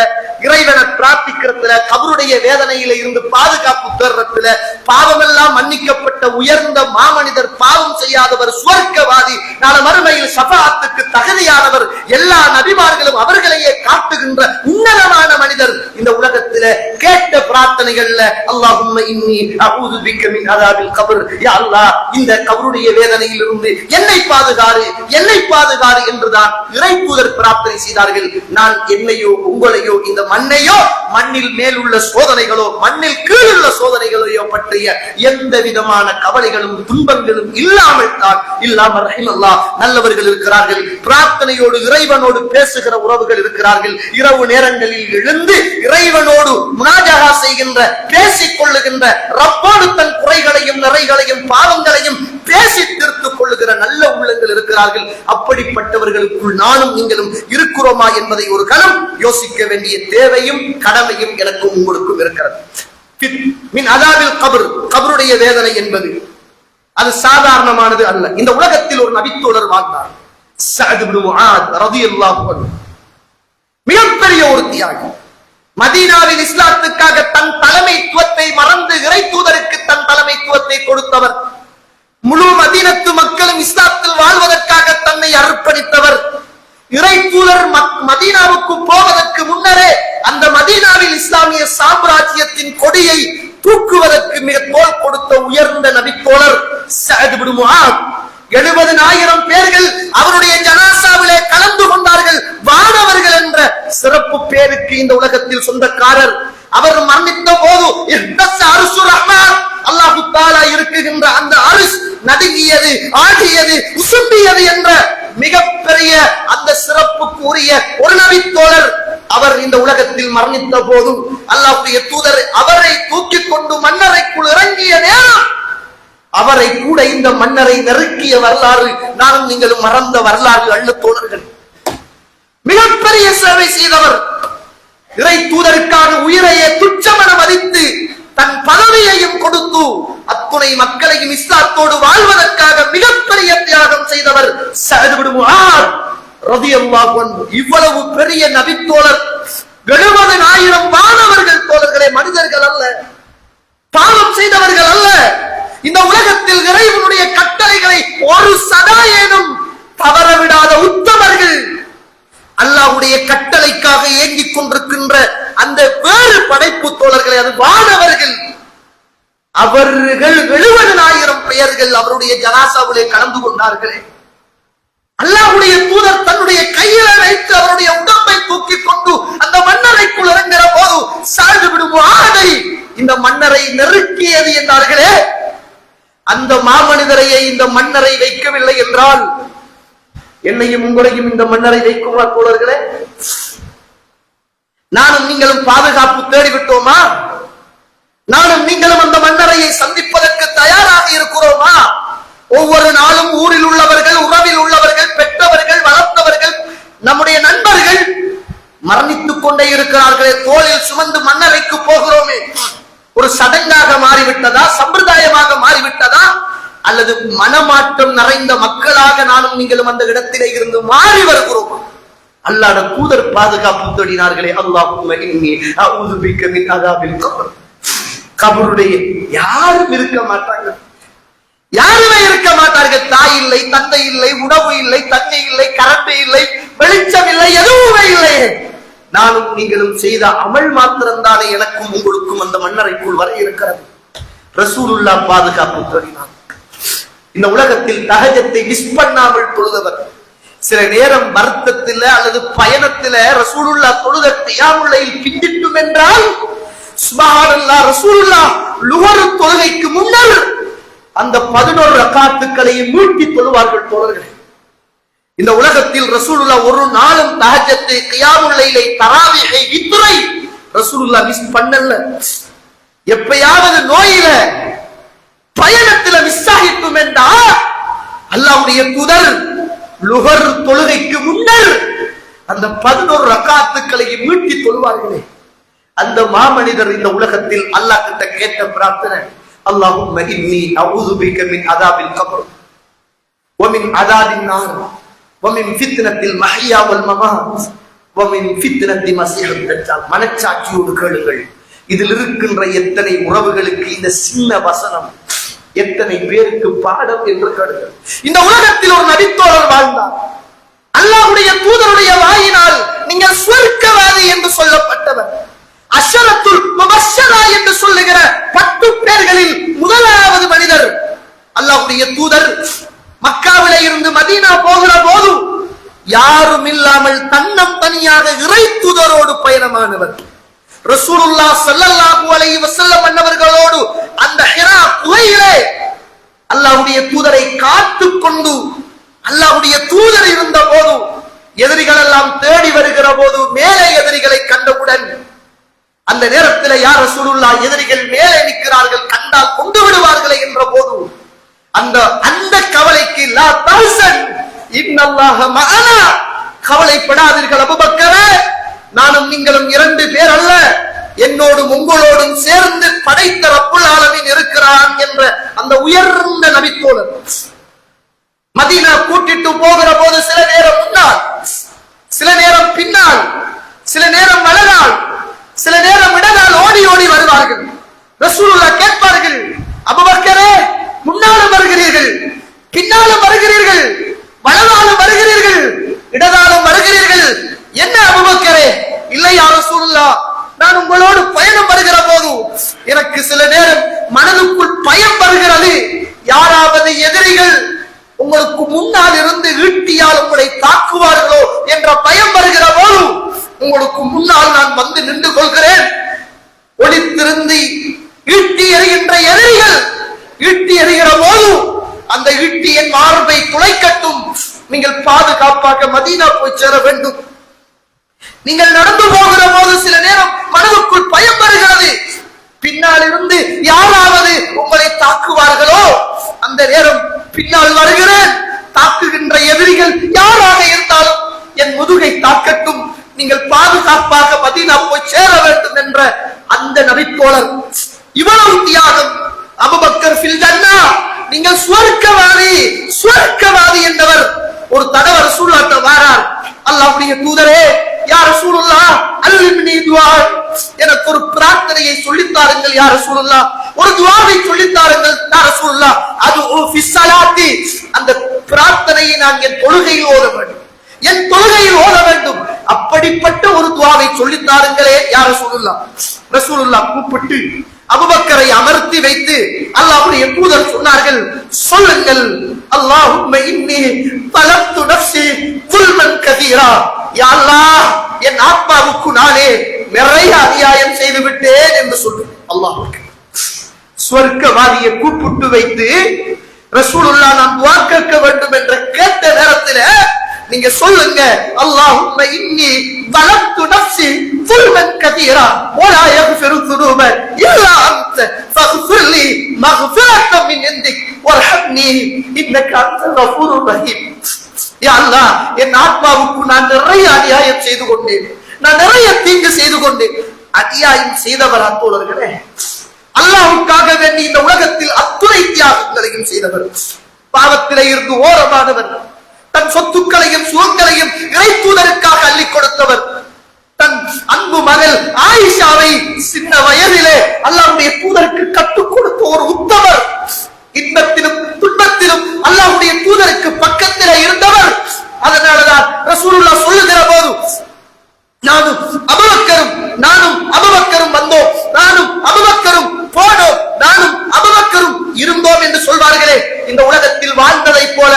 இறைவனை பிரார்த்திக்கிறதுல, கபருடைய வேதனையில இருந்து பாதுகாப்பு தேடுறதுல, பாவமெல்லாம் மன்னிக்கப்பட்ட உயர்ந்த மாமனிதர், பாவம் செய்யாதவர், சுவர்க்கவாதி, நாளை மறுமையில் ஷஃபாஅத்துக்கு தகுதியானவர், எல்லா நபிமார்களும் அவர்களையே காட்டுகின்ற உன்னதமான மனிதர் இந்த உலகத்துல கேட்ட பிரார்த்தனைகள்ல அல்லாஹும்ம இன்னி அஊது பிக்க மின் அஸாபில் கப்ர், யா அல்லாஹ் இந்த கபருடைய வேதனையில் இருந்து என்னை பாதுகாரு என்றுதான் இறை தூதர் பிரார்த்தனை செய்தார்கள். நான் என்னையோ உங்களையோ இந்த மண்ணையோ மண்ணில் மேலுள்ள சோதனைகளோ மண்ணில் கீழுள்ள சோதனைகளையோ பற்றிய எந்த விதமான கவலைகளும் துன்பங்களும் இல்லாமல் தான் இல்லாமல் ரஹிமல்லாஹ் நல்லவர்கள் இருக்கிறார்கள். பிரார்த்தனையோடு இறைவனோடு பேசுகிற உறவுகள் இருக்கிறார்கள். இரவு நேரங்களில் எழுந்து இறைவனோடு முனாஜஹா செய்கின்ற, பேசிக் கொள்ளுகின்ற, ரப்போடு தன் குறைகளையும் நிறைகளையும் பாவங்களையும் பேசி தீர்த்துக் கொள்ளுகிற நல்ல உள்ளங்கள் இருக்கிறார்கள். அப்படிப்பட்டவர்களுக்குள் நானும் நீங்களும் இருக்கிறோமா என்பதை ஒரு கணம் யோசிக்க வேண்டிய தேவையும் கடமையும் எனக்கும் உங்களுக்கும் இருக்கிறது. மின் அஸாபில் கப்ர், கபருடைய வேதனை என்பது அது சாதாரணமானது அல்ல. இந்த உலகத்தில் ஒரு நபித்தோழர் வாழ்ந்தார், ஸஅத் இப்னு முஆத் ரலியல்லாஹு அன்ஹு. மிகப்பெரிய ஒரு தியாகி. மதீனாவில் இஸ்லாத்துக்காக தன் தலைமைத்துவத்தை மறந்து இறை தூதருக்கு தன் தலைமைத்துவத்தை கொடுத்தவர். முழு மதீனத்து மக்களும் இஸ்லாத்தில் வாழ்வதற்காக தன்னை அர்ப்பணித்தவர். இறை தூதர் மதீனாவுக்கு போவதற்கு முன்னரே அந்த மதீனாவில் இஸ்லாமிய சாம்ராஜ்யத்தின் கொடியை தூக்குவதற்கு மிக தோள் கொடுத்த உயர்ந்த நபித்தோழர் ஸஅத் இப்னு முஆத். 70,000 பேர்கள் அவருடைய ஜனாசாவிலே கலந்து கொண்டார்கள். வானவர்கள் என்ற சிறப்பு பேருக்கு இந்த உலகத்தில் சொந்தக்காரர். அவர் மரணித்த போது அல்லாஹ் தஆலா இருக்குகின்ற அந்த அரிஸ் நடுங்கியது, ஆடியது, உசும்பியது என்ற மிகப்பெரிய அந்த சிறப்புக்குரிய ஒரு நபித்தோழர் அவர் இந்த உலகத்தில் மரணித்த போது அல்லாஹ்வுடைய தூதர் அவரை தூக்கிக் கொண்டு மன்னரைக்குள் இறங்கிய நேரம் அவரை கூட இந்த மன்னரை நெருக்கிய வரலாறு நானும் நீங்களும் மறந்த வரலாறு அல்ல தோழர்கள். மிகப்பெரிய சேவை செய்தவர். இறை தூதருக்கான உயிரையே துச்சமென மதித்து தன் பதவியையும் கொடுத்து அத்துணை மக்களையும் இஸ்லாத்தோடு வாழ்வதற்காக மிகப்பெரிய தியாகம் செய்தவர் ஸஅத் இப்னு முஆத் ரலியல்லாஹு அன்ஹு. இவ்வளவு பெரிய நபித்தோழர் 70,000 வானவர்கள் தோழர்களே, மனிதர்கள் அல்ல, பாவம் செய்தவர்கள் அல்ல. இந்த உலகத்தில் இறைவனுடைய கட்டளைகளை ஒரு சதாயேனும் தவறவிடாத உத்தமர்கள், அல்லாஹ்வுடைய கட்டளைக்காக ஏங்கிக் கொண்டிருக்கின்ற அந்த வேறு படைப்பு தோழர்களை, அது வானவர்கள். அவர்கள் 70,000 பெயர்கள் அவருடைய ஜனாசாவிலே கலந்து கொண்டார்களே. அல்லாஹ்வுடைய தூதர் தன்னுடைய கையில வைத்து அவருடைய உடம்பை தூக்கிக் கொண்டு அந்த மன்னரைக்குள் இறங்கிற போது ஸஅத் இப்னு முஆதை இந்த மன்னரை நெருக்கியது என்றார்களே. அந்த மாமனிதரையே இந்த மன்னரை வைக்கவில்லை என்றால் என்னையும் உங்களையும் இந்த மன்னரை வைக்குமா தோழர்களே? நானும் நீங்களும் பாதுகாப்பு தேடிவிட்டோமா? நானும் நீங்களும் அந்த மன்னரையை சந்திப்பதற்கு தயாராக இருக்கிறோமா? ஒவ்வொரு நாளும் ஊரில் உள்ளவர்கள், உறவில் உள்ளவர்கள், பெற்றவர்கள், வளர்த்தவர்கள், நம்முடைய நண்பர்கள் மரணித்துக் கொண்டே இருக்கிறார்களே. தோளில் சுமந்து மன்னரைக்கு போகிறோமே. ஒரு சடங்காக மாறிவிட்டதா, சம்பிரதாயமாக மாறிவிட்டதா, அல்லது மனமாற்றம் நிறைந்த மக்களாக நானும் நீங்களும் அந்த இடத்திலே இருந்து மாறி வருகிறோம்? அல்லாஹ்வுடைய தூதர் பாதுகாப்பு தேடினார்களே, அல்லாஹும்ம இன்னி அஊது பிக்க மின் அஸாபில் கப்ர். கபருடைய யாரும் இருக்க மாட்டாங்க, யாருமே இருக்க மாட்டார்கள். தாய் இல்லை, தந்தை இல்லை, உணவு இல்லை, தண்ணி இல்லை, கரண்ட் இல்லை, வெளிச்சம் இல்லை, எதுவுமே இல்லை. நானும் நீங்களும் செய்த அமல் மாத்திரம்தானே எனக்கும் உங்களுக்கும் அந்த மன்னரைக்குள் வர இருக்கிறது. ரசூலுல்லாஹ் பாதுகாப்பு தேடினார். இந்த உலகத்தில் தஹஜ்ஜத்தை மிஸ் பண்ணாமல் தொழுதவர். சில நேரம் வருத்தத்தில அல்லது பயணத்தில ரசூலுல்லாஹ் தொழுத கியாமுல் லைல் பிந்திட்டும் என்றால் சுப்ஹானல்லாஹ், ரசூலுல்லாஹ் லுஹர் தொழுகைக்கு முன்னர் அந்த 11 ரக்காத்துக்களை மீட்டி தொழுவார்கள் தோழர்களே. இந்த உலகத்தில் ரசூலுல்லாஹ் ஒரு நாளும் தஹஜ்ஜத்தை, கியாமுல் லைலை, தராவீஹை, வித்ரை ரசூலுல்லாஹ் மிஸ் பண்ணல. எப்பயாவது நோயில பயணத்துல மிஸ் ஆகிட்டும் என்றா அல்லாஹ்வுடைய தூதர் லுஹர் தொழுகைக்கு முன்னர் அந்த 11 ரக்காத்துக்களை மீட்டி தொழுவார்களே. அந்த மாமனிதர் இந்த உலகத்தில் அல்லாஹ் கிட்ட கேட்ட பிரார்த்தனை, அல்லாஹும்ம இன்னி அஊது பிக மின் அஸாபில் கப்ர் வ மின் அஸாபின் நார் வ மின் ஃபித்னத்தில் மஹ்யா வல் மமாத் வ மின் ஃபித்னத்தி மஸீஹித் தஜ்ஜால். மனச்சாட்சியோடு கேளுங்கள். இதில் இருக்கின்ற எத்தனை உறவுகளுக்கு இந்த சின்ன வசனம் எத்தனை பேருக்கு பாடம் என்று கேளுங்கள். இந்த உலகத்தில் ஒரு நபித்தோழர் வாழ்ந்தார். அல்லாஹ்வுடைய தூதருடைய வாயினால் நீங்கள் சொர்க்கவாதி என்று சொல்லப்பட்டவர். அஷரத்துல் முபஷ்ஷரா என்று சொல்லுகிற 10 பேர்களில் முதலாவது மனிதர். அல்லாஹ்வுடைய தூதர் மக்காவிலே இருந்து மதீனா போகிற போது யாரும் இல்லாமல் தன்னம் தனியாக இறை தூதரோடு பயணமானவர். ரசூலுல்லாஹ் ஸல்லல்லாஹு அலைஹி வஸல்லம் அன்னவர்களோடு அந்த ஹிரா குகையிலே அல்லாஹ்வுடைய தூதரை காத்துக் கொண்டு அல்லாஹ்வுடைய தூதர் இருந்த போது எதிரிகள் எல்லாம் தேடி வருகிற போது மேலே எதிரிகளை கண்டவுடன் அந்த நேரத்தில் யா ரசூலுல்லாஹ் எதிரிகள் மேலே நிற்கிறார்கள், கண்டால் கொண்டு விடுவார்களே என்ற போது அந்த கவலைக்கு லா தஹ்சன் இன்னல்லாஹ மஅனா, கவலைப்படாதீர்கள் அபூபக்கரே, நானும் நீங்களும் 2 பேர் அல்ல, என்னோடும் உங்களோடும் சேர்ந்து படைத்த ரப்புல் ஆலமீன் இருக்கிறான் என்ற அந்த உயர்ந்த நபித்தோழர் மதீனா கூட்டிட்டு போகிற போது சில நேரம் முன்னால், சில நேரம் பின்னால், சில நேரம் வலதால், சில நேரம் இடதால் ஓடி ஓடி வருவார்கள். ரசூலுல்லாஹ் கேட்பார்கள், அபூபக்கரே முன்னாலும் வருகிறீர்கள், பின்னாலும் வருகிறீர்கள், வலதாலும் வருகிறீர்கள், இடதாலும் வருகிறீர்கள், என்ன அபூபக்கரே? இல்லை யா ரசூலுல்லாஹ், நான் உங்களோடு பயணம் வருகிற போது எனக்கு சில நேரம் மனதுக்குள் பயம் வருகிறது. யாராவது எதிரிகள் உங்களுக்கு முன்னால் இருந்து ஈட்டியால் உங்களை தாக்குவார்களோ என்ற பயம் வருகிற போது உங்களுக்கு முன்னால் நான் வந்து நின்று கொள்கிறேன். ஒளித்திருந்து ஈட்டி எறிகின்ற எதிரிகள் ஈட்டி எறிகிற போது அந்த ஈட்டி என் மார்பை துளைக்கட்டும். நீங்கள் பாதுகாப்பாக மதீனா போய் சேர வேண்டும். நீங்கள் நடந்து போகிற போது சில நேரம் மனதுக்குள் பயம் வருகிறது, பின்னால் இருந்து யாராவது உங்களை தாக்குவார்களோ, அந்த நேரம் பின்னால் வருகிறேன், தாக்குகின்ற எதிரிகள் யாராக இருந்தாலும் என் முதுகை தாக்கட்டும், நீங்கள் பாதுகாப்பாக மதீனா போய் சேர வேண்டும் என்ற அந்த நபித்தோழர். இவ்வளவு தியாகம். அபூபக்கர் ஃபில் ஜன்னா, நீங்கள் சுவர்க்கவாதி, சுவர்க்கவாதி என்றவர் ஒரு தடவை ரசூலுல்லாஹ் வாரார். அல்லாஹ்வுடைய தூதரே, யா ரசூலுல்லாஹ் அல்லிம்னி துஆ, எனக்கு ஒரு பிரார்த்தனையை சொல்லித் தாருங்கள் யா ரசூலுல்லாஹ், ஒரு துஆவை சொல்லித் தாருங்கள் யா ரசூலுல்லாஹ். அது ஃபி ஸலாத்தி, அந்த பிரார்த்தனையை நான் என் தொழுகையில் ஓத வேண்டும், என் தொழுகையில் ஓத வேண்டும். அப்படிப்பட்ட ஒரு துஆவை சொல்லித் தாருங்களே யா ரசூலுல்லாஹ். ரசூலுல்லாஹ் கூப்பிட்டு அபூபக்கரை அமர்த்தி வைத்து அல்லாஹ்வுடைய தூதர் சொன்னார்கள், சொல்லுங்கள், அல்லாஹும்ம இன்னி தலப்து நஃப்ஸி ظுல்மன் கதீரா, யா அல்லாஹ் என் ஆத்மாவுக்கு நானே நிறைய அநியாயம் செய்து விட்டேன் என்று சொல்லு. அல்லாஹ் சுவர்க்கவாதியை கூப்பிட்டு வைத்து ரசூலுல்லாஹ் நான் துஆ கேட்க வேண்டும் என்று கேட்ட நேரத்தில் நீங்க சொல்லுங்க, அல்லாஹும்ம இன்னி ظلمت نفسي ظلما كثيرا ولا يغفر الذنوب الا انت فاغفر لي مغفرة من عندك وارحمني انك انت الغفور الرحيم. யா அல்லாஹ், என் ஆத்மாவுக்கு நான் நிறைய அநியாயம் செய்து கொண்டேன், நான் நிறைய தீங்கு செய்து கொண்டேன். அநியாயம் செய்தவரா தோழர்களே, அல்லாஹ்வுக்காக வேண்டி இந்த உலகத்தில் அத்துணை தியாகங்களையும் செய்தவர், பாவத்திலே இருந்து ஓரமானவர், தன் சொத்துக்களையும் சுகங்களையும் இறை தூதருக்காக அள்ளிக் கொடுத்தவர், தன் அன்பு மகள் ஆயிஷாவை சின்ன வயதிலே அல்லாஹ்வுடைய தூதருக்கு கற்றுக் கொடுத்த ஒரு உத்தமர், இன்பத்திலும் துன்பத்திலும் அல்லாஹ்வுடைய தூதருக்கு பக்கத்திலே இருந்தவர். அதனாலதான் ரசூலுல்லாஹ் சொல்லுகிற போது நானும் அபூபக்கரும் வந்தோம், நானும் அபூபக்கரும் போனோம், நானும் அபூபக்கரும் இருந்தோம் என்று சொல்வார்களே. இந்த உலகத்தில் வாழ்ந்ததை போல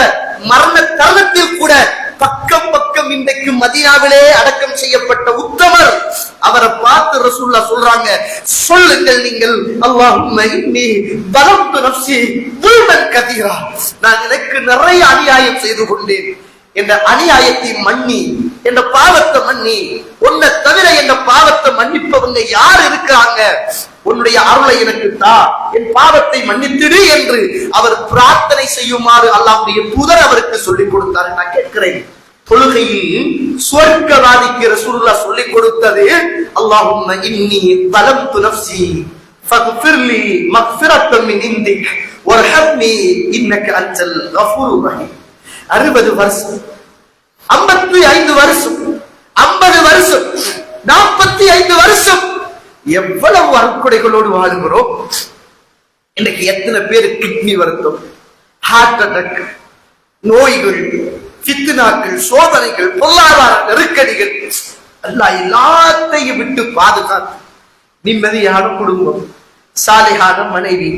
மரண தருணத்தில் கூட பக்கம் பக்கம் இன்றைக்கு மதீனாவிலே அடக்கம் செய்யப்பட்ட உத்தமர். அவரை பார்த்து ரசூலுல்லாஹ் சொல்றாங்க, சொல்லுங்கள் நீங்கள், அல்லாஹும்ம இன்னி பலம்து நஃப்ஸி துல்மன் கதீரா, நான் எனக்கு நிறைய அநியாயம் செய்து கொண்டேன், என்ற அநியாயத்தை மன்னி, என்ற பாவத்தை மன்னி, உன்னை தவிர என்ற பாவத்தை மன்னிப்பவங்க யார் இருக்கிறாங்க, உன்னுடைய அருளை எனக்கு தா, என் பாவத்தை மன்னித்திடு என்று அவர் பிரார்த்தனை செய்யுமாறு அல்லாஹ்வுடைய தூதர் அவருக்கு சொல்லிக் கொடுத்தார். நான் கேட்கிறேன், தொழுகையில் சுவர்க்கவாதிக்கு ரசூலுல்லாஹ் சொல்லிக் கொடுத்தது, அல்லாஹும்ம இன்னி பலம்து நஃப்ஸி ஃபக்ஃபிர்லி மக்ஃபிரத்தன் மின் இன்திக் வர்ஹம்னி இன்னக அன்தல் கஃபூருர் ரஹீம். 60 வருஷம், 55 வருஷம், 50 வருஷம், 45 வருஷம், எவ்வளவு அருட்கொடைகளோடு வாழுகிறோம். இன்னைக்கு எத்தனை பேர் கிட்னி வருத்தம், ஹார்ட் அட்டாக், நோய்கள், ஃபித்னாக்கள், சோதனைகள், பொருளாதார நெருக்கடிகள், அல்லாஹ் எல்லாத்தையும் விட்டு பாதுகாத்து நிம்மதியான குடும்பம், சாலிஹான மனைவி,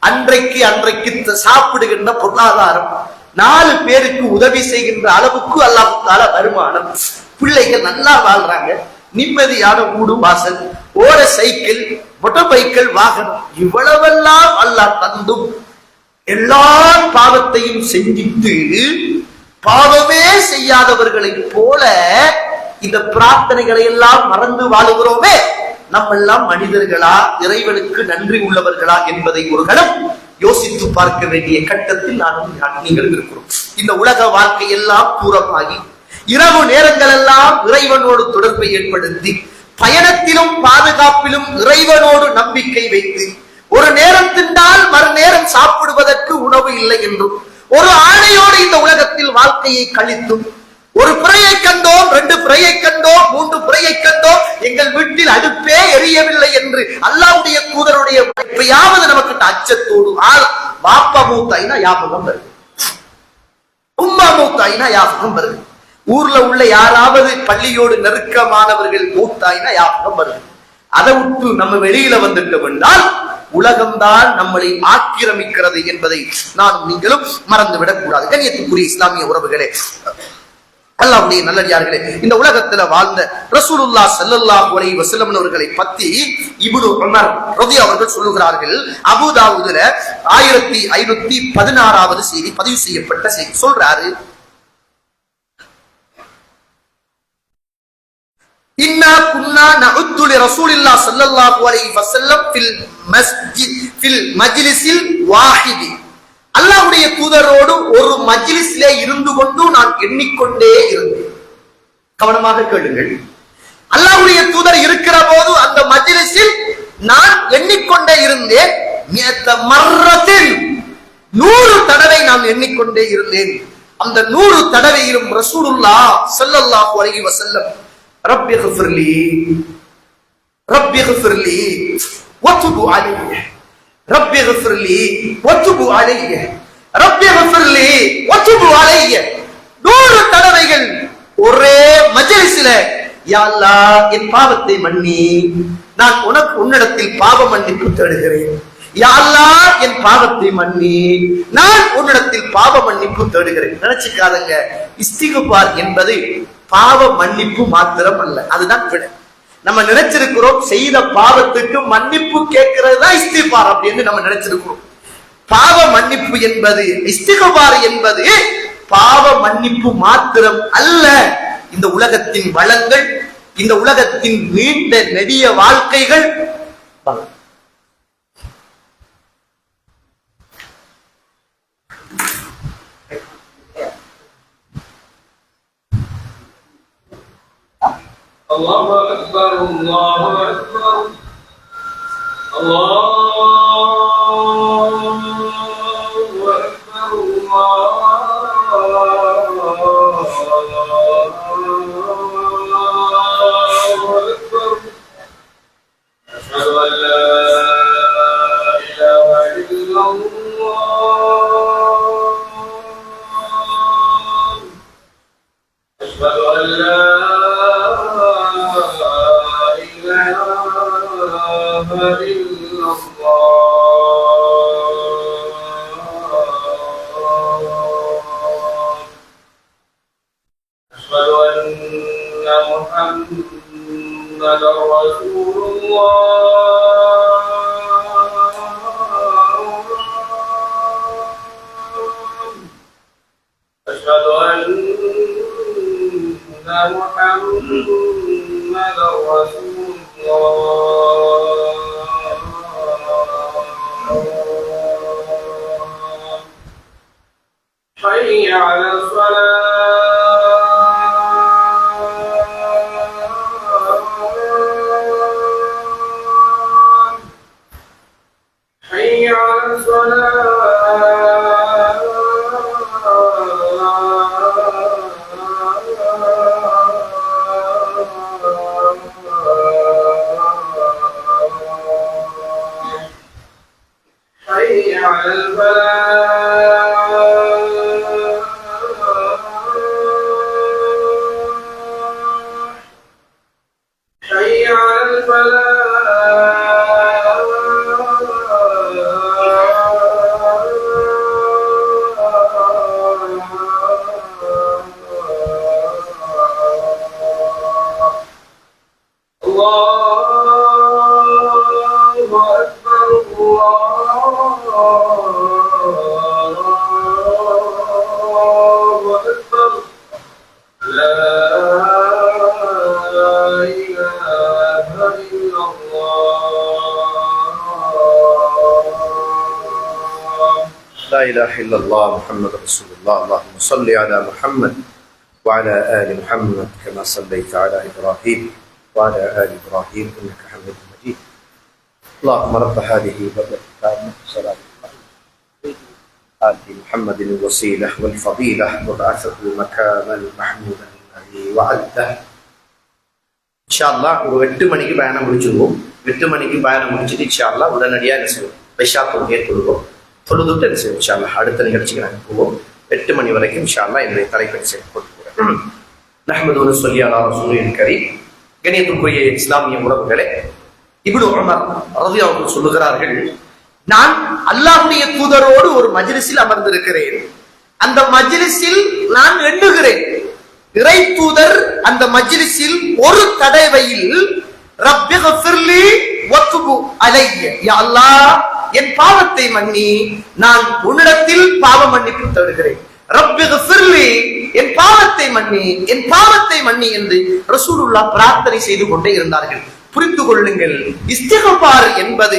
அன்றைக்கு சாப்பிடுகின்ற பொருளாதாரம், 4 பேருக்கு உதவி செய்கின்ற அளவுக்கு அல்லாஹ் தஆலா வருமானம், பிள்ளைகள் நல்லா வாழ்றாங்க, நிம்மதியான வீடு வாசல், ஓர சைக்கிள், மோட்டார் பைக்கிள், வாகனம், இவ்வளவெல்லாம் அல்லாஹ் தந்தும் எல்லா பாவத்தையும் செஞ்சிட்டு பாவமே செய்யாதவர்களை போல இந்த பிரார்த்தனைகளை எல்லாம் மறந்து வாழுகிறோமே. நம்ம எல்லாம் மனிதர்களா, இறைவனுக்கு நன்றி உள்ளவர்களா என்பதை ஒரு கணம் யோசித்து பார்க்க வேண்டிய கட்டத்தில் நீங்கள் இருக்கிறோம். இந்த உலக வாழ்க்கை எல்லாம் தூரமாகி இரவு நேரங்கள் எல்லாம் இறைவனோடு தொடர்பை ஏற்படுத்தி பயணத்திலும் பாதுகாப்பிலும் இறைவனோடு நம்பிக்கை வைத்து ஒரு நேரம் தின்றால் மறுநேரம் சாப்பிடுவதற்கு உணவு இல்லை என்றும் ஒரு ஆணையோடு இந்த உலகத்தில் வாழ்க்கையை கழித்தும் ஒரு பிறையை கண்டோம், 2 பிறையை கண்டோம், 3 பிறையை கண்டோம், எங்கள் வீட்டில் அடுப்பே எரியவில்லை என்று அல்லாஹ்வுடைய தூதருடைய எப்பயாவது நமக்கு அச்சத்தோடு வாப்பா மூத்தாயினா ஞாபகம் வருது, உம்மா மூத்தாயினா ஞாபகம் வருது, ஊர்ல உள்ள யாராவது பள்ளியோடு நெருக்கமானவர்கள் மூத்தாயினா ஞாபகம் வருது. அதை விட்டு நம்ம வெளியில வந்துட்டோம் என்றால் உலகம்தான் நம்மளை ஆக்கிரமிக்கிறது என்பதை நான் நீங்களும் மறந்துவிடக் கூடாது. கண்ணியத்துக்குரிய இஸ்லாமிய உறவுகளே, அல்லாஹ்வுடைய நல்லடியார்களே, இந்த உலகத்துல வாழ்ந்த ரசூலுல்லாஹ் ஸல்லல்லாஹு அலைஹி வஸல்லம் அவர்களை பத்தி இப்னு உமர் ரலியல்லாஹு அவர்கள் சொல்லுகிறார்கள். அபூ தாவூதுல 1516வது செய்தி பதிவு செய்யப்பட்ட செய்தி சொல்றாரு, இன்னா குன்னா நஉத்து லிரசூலில்லாஹ் ஸல்லல்லாஹு அலைஹி வஸல்லம் ஃபில் மஜ்லிஸில் வாஹிதி, அல்லாஹ்வுடைய தூதரோடு ஒரு மஜ்லிஸிலே இருந்து கொண்டு நான் எண்ணிக்கொண்டே இருந்தேன். கவனமாக கேளுங்கள், அல்லாஹ்வுடைய தூதர் இருக்கிற போது அந்த மஜ்லிஸில் நான் எண்ணிக்கொண்டே இருந்தேன். 100 தடவை நான் எண்ணிக்கொண்டே இருந்தேன். அந்த 100 தடவையிலும் ரசூலுல்லாஹ் ஸல்லல்லாஹு அலைஹி வஸல்லம் ரப்பி இக்ஃபிர்லி ரப்பி இக்ஃபிர்லி வதுபு அலைஹி ரப்பி இக்ஃபிர்லி வதுபு அலைஹி ரப்பி இக்ஃபிர்லி வதுபு அலைஹி 100 தடவைகள் ஒரே மஜ்லிஸில, யா அல்லாஹ் என் பாவத்தை மன்னி, நான் உன்னிடத்தில் பாவ மன்னிப்பு தேடுகிறேன், யா அல்லாஹ் என் பாவத்தை மன்னி, நான் உன்னிடத்தில் பாவ மன்னிப்பு தேடுகிறேன். நினைச்சுக்காதங்க, இஸ்திக்ஃபார் என்பது பாவ மன்னிப்பு மாத்திரம் அல்ல, அதுதான் விட. நம்ம நினைச்சிருக்கிறோம் செய்த பாவத்துக்கு மன்னிப்பு கேட்கிறது தான் இஸ்திக்ஃபார் அப்படின்னு நம்ம நினைச்சிருக்கிறோம். பாவ மன்னிப்பு என்பது, இஸ்திக்ஃபார் என்பது பாவ மன்னிப்பு மாத்திரம் அல்ல. இந்த உலகத்தின் வளங்கள், இந்த உலகத்தின் நீண்ட நெடிய வாழ்க்கைகள், الله أكبر الله أكبر الله أشهد أن لا إله إلا الله أشهد أن محمدا رسول الله أشهد أن محمدا رسول الله حي على الصلاة حي على الصلاة حي على الفلاح حي على الفلاح الله أكبر الله أكبر لا إله إلا الله لا إله إلا الله محمد رسول الله اللهم صل على محمد وعلى آل محمد كما صليت على إبراهيم وعلى آل إبراهيم إنك حميد مجيد اللهم رب هذه الدعوة والصلاة آت محمد الوسيلة والفضيلة وبعثه مكانا محمودا الذي وعده இன்ஷா அல்லாஹ் ஒரு 8 மணிக்கு பயணம் முடிச்சிருவோம் 8 மணிக்கு பயணம் முடிச்சுட்டு இன்ஷா அல்லாஹ் உடனடியாக என்ன செய்வோம் பைஷா தொழுகை தொழுவோம் தொழுதுட்டு என்ன செய்வோம் இன்ஷா அல்லாஹ் அடுத்த நிகழ்ச்சிக்கு நாங்கள் போவோம் 8 மணி வரைக்கும் இன்ஷா அல்லாஹ் என்னுடைய தலைப்பை கொடுக்கிறேன் நஹ்மதுஹு ஸல்லி அலா ரசூலில் கரீம் கண்ணியத்திற்குரிய இஸ்லாமிய உறவுகளே இப்னு உமர் ரலியல்லாஹு அன்ஹு சொல்லுகிறார்கள் நான் அல்லாஹ்வுடைய தூதரோடு ஒரு மஜ்லிஸில் அமர்ந்திருக்கிறேன் அந்த மஜ்லிஸில் நான் எண்ணுகிறேன் இறை தூதர் அந்த மஜ்லிஸில் ஒரு தடவையில் ரப்பிக்ஃபிர்லி வத்துபு அலைய யா அல்லாஹ் என் பாவத்தை மன்னி நான் உன்னிடத்தில் பாவ மன்னிப்பு தேடுகிறேன் ரப்பிக்ஃபிர்லி என் பாவத்தை மன்னி என்று ரசூலுல்லாஹ் பிரார்த்தனை செய்து கொண்டே இருந்தார்கள். புரிந்து கொள்ளுங்கள், இஸ்திக்ஃபார் என்பது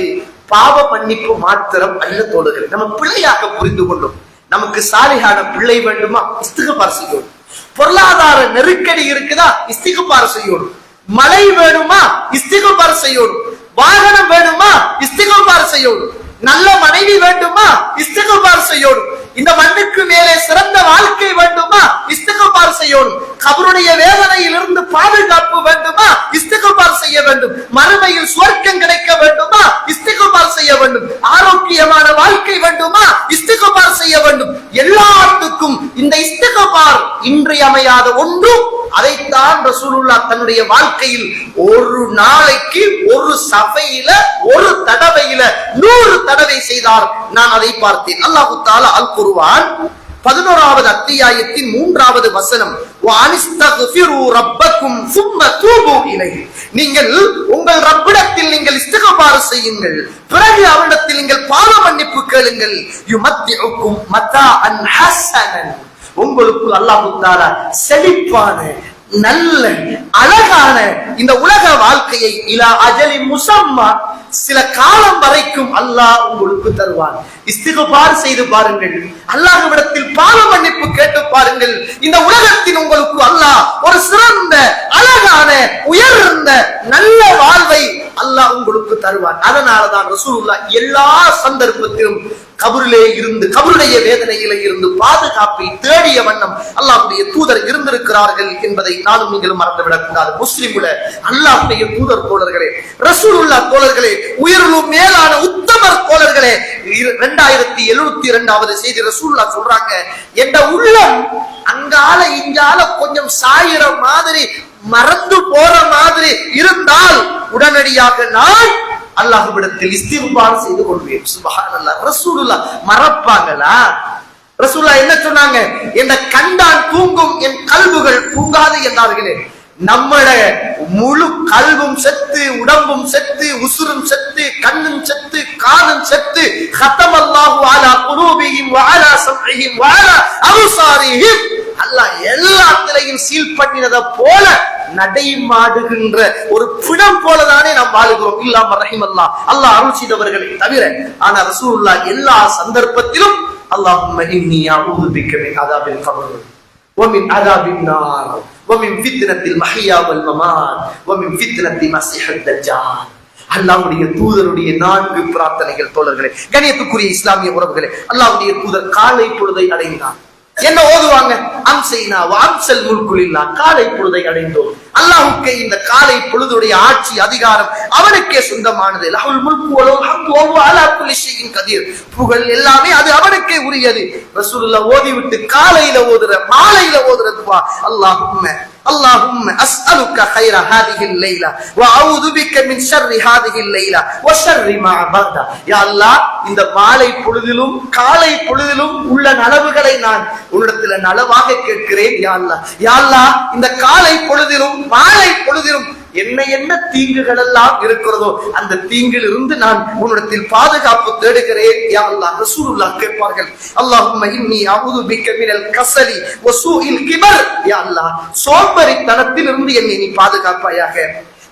பாவ மன்னிப்பு மாத்திரம் அல்ல தோழர்களே. நம்ம பிள்ளையாக புரிந்து கொண்டோம். நமக்கு சாலிஹான பிள்ளை வேண்டுமா, இஸ்திக்ஃபார் செய்யணும். பொருளாதார நெருக்கடி இருக்குதா, இஸ்திக்ஃபார் செய்யணும். மழை வேணுமா, இஸ்திக்ஃபார் செய்யணும். வாகனம் வேணுமா, இஸ்திக்ஃபார் செய்யணும். நல்ல மனைவி வேண்டுமா, இஸ்திக்ஃபார் செய்யணும். இந்த மண்ணுக்கு மேலே சிறந்த வாழ்க்கை வேண்டுமா, இஸ்திக்ஃபார் செய்யணும். கபருடைய வேதனையிலிருந்து பாதுகாப்பு வேண்டுமா, இஸ்திக்ஃபார் செய்ய வேண்டும். மறுமையில் சுவர்க்கம் கிடைக்க வேண்டுமா, இஸ்திக்ஃபார் செய்ய வேண்டும். ஆரோக்கியமான வாழ்க்கை வேண்டுமா, இஸ்திக்ஃபார் செய்ய வேண்டும். எல்லாத்துக்கும் இந்த இஸ்திக்ஃபார் இன்றியமையாத ஒன்று. அதைத்தான் ரசூலுல்லாஹ் தன்னுடைய வாழ்க்கையில் ஒரு நாளைக்கு ஒரு சபையில ஒரு தடவையில 100 தடவை செய்தார். நான் அதை பார்த்தேன். அல்லாஹ் தஆலா அல் குர்ஆன் 11வது அத்தியாயத்தின் 3வது வசனம், வஅனிஸ்தக்ஃபிரு ரப்பக்கும் சும்ம தூபு இலைஹி, நீங்கள் உங்கள் ரப்பிடத்தில் நீங்கள் இஸ்திக்ஃபார் செய்யுங்கள், பிறகு அவரிடத்தில் நீங்கள் பாவ மன்னிப்பு கேளுங்கள். யுமத்திஉக்கும் மதாஅன் ஹஸனன், உங்களுக்கு அல்லாஹ் தஆலா செழிப்பான நல்ல அழகான இந்த உலக வாழ்க்கையை இலா அஜலி முஸம்மா, சில காலம் வரைக்கும் அல்லாஹ் உங்களுக்கு தருவான். இஸ்திக்ஃபார் செய்து பாருங்கள், அல்லாஹ்விடத்தில் பாவ மன்னிப்பு கேட்டு பாருங்கள். இந்த உலகத்தில் உங்களுக்கு அல்லாஹ் ஒரு சிறந்த அழகான உயர்ந்த நல்ல வாழ்வை அல்லாஹ் உங்களுக்கு தருவான். அதனாலதான் ரசூலுல்லாஹ் எல்லா சந்தர்ப்பத்திலும் கபரிலே இருந்து, கபருடைய வேதனையிலே இருந்து பாதுகாப்பை தேடிய வண்ணம் அல்லாஹ்வுடைய தூதர் இருந்திருக்கிறார்கள் என்பதை நானும் நீங்களும் மறந்துவிடக் கூடாது. முஸ்லிமுல அல்லாஹ்வுடைய தூதர் தோழர்களே, ரசூலுல்லாஹ் தோழர்களே, உயர்வு மேலான உத்தமர் தோழர்களே, 2702வது செய்தி ரசூலுல்லாஹ் சொல்றாங்க, என்ற உள்ளம் அங்கால இங்கால கொஞ்சம் சாயிர மாதிரி மறந்து போற மாதிரி இருந்தால் உடனடியாக நான் அல்லாஹ்விடத்தில் இஸ்திக்பார் செய்து கொள்வேன். சுப்ஹானல்லாஹ். ரசூலுல்லாஹ் மறப்பாங்களா? ரசூலுல்லாஹ் என்ன சொன்னாங்க? என்ற கண்டான் தூங்கும், என் கல்புகள் தூங்காது என்றார்களே. நம்மள முழு கல்வும் செத்து, உடம்பும் செத்து, உசுரும் செத்து, கண்ணும் செத்து, காதும் செத்து, கதமல்லாஹு அலா குலூபிஹிம் வ அலா சம்இஹிம் வ அலா அப்சாரிஹிம், அல்லாஹ் எல்லாத்திலையும் சீல் பண்ணினத போல நடைமாடுகின்ற ஒரு பிணம் போலதானே நாம் வாழுகிறோம். இல்லாம ரஹிமல்லாஹ், அல்லாஹ் அருள் செய்தவர்களை தவிர. ஆனா ரசூலுல்லாஹ் எல்லா சந்தர்ப்பத்திலும் அல்லாஹும்ம இன்னி அஊது பிக்க மின் அஸாபில் கப்ர் ومن عذاب النار ومن فتنة المحيا والممات ومن فتنة المسيح الدجال. அல்லாஹ்வுடைய தூதருடைய 4 பிரார்த்தனைகள் தோழர்களே, கண்ணியத்துக்குரிய இஸ்லாமிய உறவுகளே. அல்லாஹ்வுடைய தூதர் காலை பொழுதை அடைந்தார். என்ன ஓதுவாங்க? அம்சைனா வ அம்சல் முல்கு லில்லாஹ், காலை பொழுதை அடைந்தோம். அல்லாஹ்வுக்கே இந்த காலை பொழுதுடைய ஆட்சி அதிகாரம் அவனுக்கே சொந்தமானது. லஹுல் முல்கு வல் ஹம்து வ ஹுவ அலா குல்லி ஷைஇன் கதீர், புகழ் எல்லாமே அது அவனுக்கே உரியது. ரசூலுல்லாஹ் ஓதிவிட்டு காலையில ஓதுற, மாலையில ஓதுற துஆ, اللهم أسألك خير هذه الليلة وأعوذ بك من شر هذه الليلة وشر ما بعدها. يا الله, இந்த மாலை பொழுதிலும் காலை பொழுதிலும் உள்ள நலவுகளை நான் உன்னிடத்துல நலவாக கேட்கிறேன். யா அல்லாஹ், யா அல்லாஹ், இந்த காலை பொழுதிலும் மாலை பொழுதிலும் என்ன தீங்குகள் எல்லாம் இருக்கிறதோ அந்த தீங்கில் இருந்து நான் உன்னிடத்தில் பாதுகாப்பு தேடுகிறேன். யா அல்லாஹ். ரசூலுல்லாஹ் கேட்பார்கள், அல்லாஹும்ம இன்னி அஊது பிக்க மினல் கஸலி வ சூஇல் கிபர். யா அல்லாஹ், சோம்பேறித்தனத்தில் இருந்து என்னை நீ பாதுகாப்பாயாக.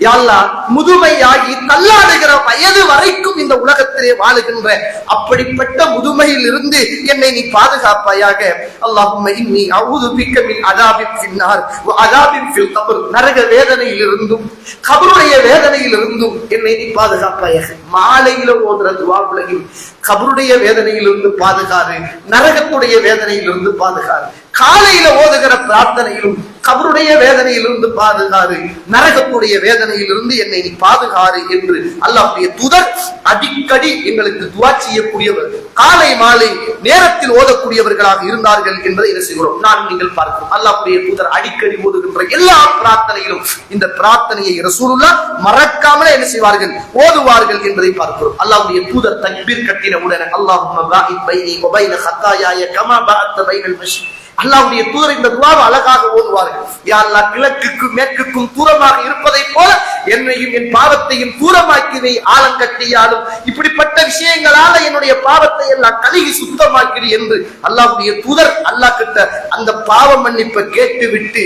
யா அல்லாஹ், முதுமையாகி தள்ளாடுகிற வயது வரைக்கும் இந்த உலகத்திலே வாழுகின்ற அப்படிப்பட்ட முதுமையில் இருந்து என்னை நீ பாதுகாப்பாயாக. அல்லாஹும்ம இன்னி அஊது பிக்க மின் அஸாபின் ஃபின்னார் வ அஸாபின் ஃபில் கப்ர், நரக வேதனையில் இருந்தும் கபருடைய வேதனையில் இருந்தும் என்னை நீ பாதுகாப்பாயாக. மாலையில ஓதுற துஆவுலையும் கபருடைய வேதனையிலிருந்து பாதுகாரு, நரகத்துடைய வேதனையிலிருந்து பாதுகாரு. காலையில ஓதுகிற பிரார்த்தனையிலும் கபருடைய வேதனையிலிருந்து பாதுகாரு, நரகத்துடைய வேதனையிலிருந்து என்னை நீ பாதுகாரு என்று அல்லாஹ்வுடைய தூதர் அடிக்கடி எங்களுக்கு துஆ செய்யக்கூடியவர், காலை மாலை நேரத்தில் ஓதக்கூடியவர்களாக இருந்தார்கள் என்பதை என்ன செய்கிறோம், நான் நீங்கள் பார்க்கிறோம். அல்லாஹ்வுடைய தூதர் அடிக்கடி ஓதுகின்ற எல்லா பிரார்த்தனையிலும் இந்த பிரார்த்தனையை ரசூலுல்லாஹ் மறக்காமலே என்ன செய்வார்கள், ஓதுவார்கள் என்பதை பார்க்கிறோம். அல்லாஹ்வுடைய தூதர் தக்பீர் கட்டின உடனே அல்லாஹும்ம பாஇத் பைனி வ பைன ஹத்தாயாய கமா பஅத்த பைனல் மஷ்ரிக், அல்லாஹ்வுடைய தூதர் இந்த துஆவை அழகாக ஓதுவார்கள். யா அல்லாஹ், கிழக்குக்கும் மேற்குக்கும் தூரமாக இருப்பதை போல என்னையும் என் பாவத்தையும் தூரமாக்கி வை, ஆலங்கட்டியாலும் இப்படிப்பட்ட விஷயங்களால என்னுடைய பாவத்தை எல்லாம் கழுகி சுத்தமாக்கிடு என்று அல்லாஹ்வுடைய தூதர் அல்லாஹ் கிட்ட அந்த பாவ மன்னிப்பை கேட்டுவிட்டு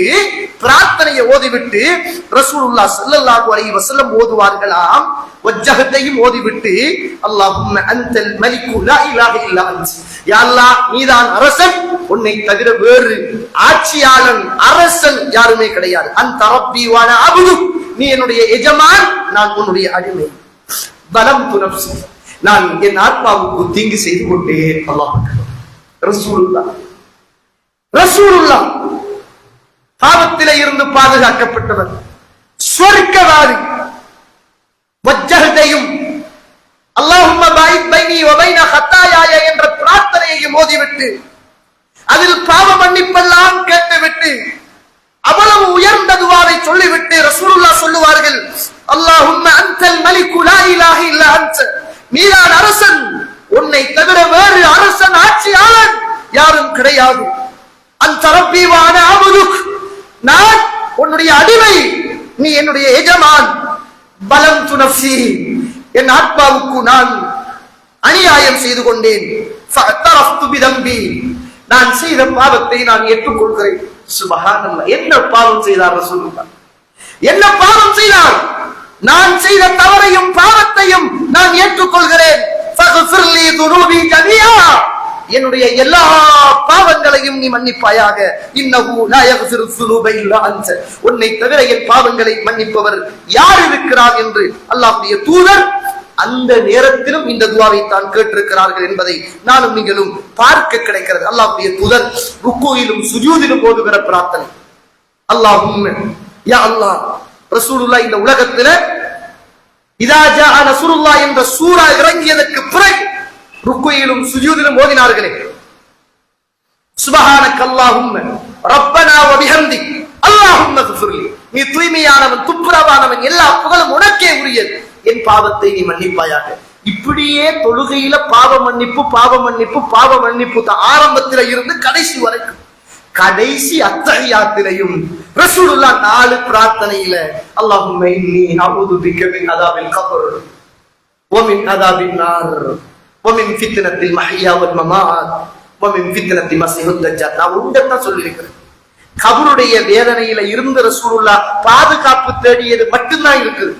பிரார்த்தனையை ஓதிவிட்டு ரசூலுல்லாஹ் ஸல்லல்லாஹு அலைஹி வஸல்லம் ஓதுவார்களாம். வஜ்ஜஹத்தையும் ஓதிவிட்டு அல்லாஹும்ம அன்தல் மலிக்கு லா இலாஹ இல்லா அன்த், யா அல்லாஹ், நீதான் அரசன், உன்னை தவிர வேறு ஆட்சியாளன் அரசன் யாருமே கிடையாது. அந்த ரப்பி வ அனா அப்து, நீ என்னுடைய எஜமான், நான் உன்னுடைய அடிமை. பலம் துனப்சி, நான் என் ஆத்மாவுக்கு தீங்கு செய்து கொண்டேன். அல்லாஹ் ரசூலுல்லாஹ் பாவத்திலே இருந்து பாதுகாக்கப்பட்டவர், சொர்க்கவாதி. வஜ்ஜஹதையும் அல்லாஹும்ம பாயித் பைனி வ பைன ஹத்தாயாய என்ற பிரார்த்தனையையும் ஓதிவிட்டு அதில் பாவ மன்னிப்பெல்லாம் கேட்டுவிட்டு அவ்வளவு உயர்ந்த துஆவை சொல்லிவிட்டு ரசூலுல்லாஹ் சொல்லுவார்கள், அல்லாஹும்ம அன்தல் மலிக்கு லா இலாஹ இல்லா அன்த, நீதான் அரசன், உன்னை தவிர வேறு அரசன் ஆட்சியாளன் யாரும் கிடையாது. அந்த ரப்பி வ அனா அப்துக், நான் உன்னுடைய அடிமை, நீ என்னுடைய எஜமான். பலம் துனப்சி, என் ஆத்மாவுக்கு நான் அநியாயம் செய்து கொண்டேன். ஃபஅத்தரஃப்து பிதம்பி, நான் செய்த பாவத்தை நான் ஏற்றுக்கொள்கிறேன். சுப்ஹானல்லாஹ், என்ன பாவம் செய்தார் ரசூலுல்லாஹ்? என்ன பாவம் செய்தார்? நான் செய்த தவறையும் பாவத்தையும் நான் ஏற்றுக்கொள்கிறேன். ஃபக்ஃபிர்லி துனூபி ஜமீஆ, என்னுடைய எல்லா பாவங்களையும் நீ மன்னிப்பாயாக. இன்னஹு லா யக்ஃபிரு ஸுனூப இல்லா அன்த, உன்னை தவிர என் பாவங்களை மன்னிப்பவர் யார் இருக்கிறார் என்று அல்லாஹ்வுடைய தூதர் அந்த நேரத்திலும் இந்த துஆவை தான் கேட்டிருக்கிறார்கள் என்பதை நானும் நீங்களும் பார்க்க கிடைக்கிறது. அல்லாஹ்வுடைய தூதர் ருக்கூயிலும் சுஜூதிலும் ஓதுகிற பிரார்த்தனை, அல்லாஹும்ம யா அல்லாஹ். ரசூலுல்லாஹ் இந்த உலகத்துல இதா ஜா நஸ்ருல்லாஹ் என்ற சூரா இறங்கியதற்கு பிறகு ருக்குயில தொழுகையிலும் சுஜூதிலும் ஓதினார்களே, சுப்ஹானக்கல்லாஹும்ம ரப்பனா வ பிஹம்திக் அல்லாஹும்ம ஃபிர்லி, நீ தூய்மையானவன், துப்புரவானவன், எல்லா புகழும் உனக்கே உரியது, என் பாவத்தை நீ மன்னிப்பாயாக. இப்படியே தொழுகையில பாவ மன்னிப்பு பாவ மன்னிப்பு பாவ மன்னிப்பு தான், ஆரம்பத்தில இருந்து கடைசி வரைக்கும். கடைசி அத்தஹியாத்திலையும் ரசூலுல்லாஹ் 4 பிரார்த்தனையில அல்லாஹும்ம இன்னி அஊது பிக மின் அஸாபில் கப்ர் வ மின் அஸாபின் நார் வ மின் ஃபித்னத்தில் மஹ்யா வல் மமாத் வ மின் ஃபித்னத்தி மஸீஹுத் தஜ்ஜால். நான் உண்டத்தான் சொல்லியிருக்கிறேன். கபருடைய வேதனையில இருந்து ரசூலுல்லாஹ் பாதுகாப்பு தேடியது மட்டும்தான் இருக்குது.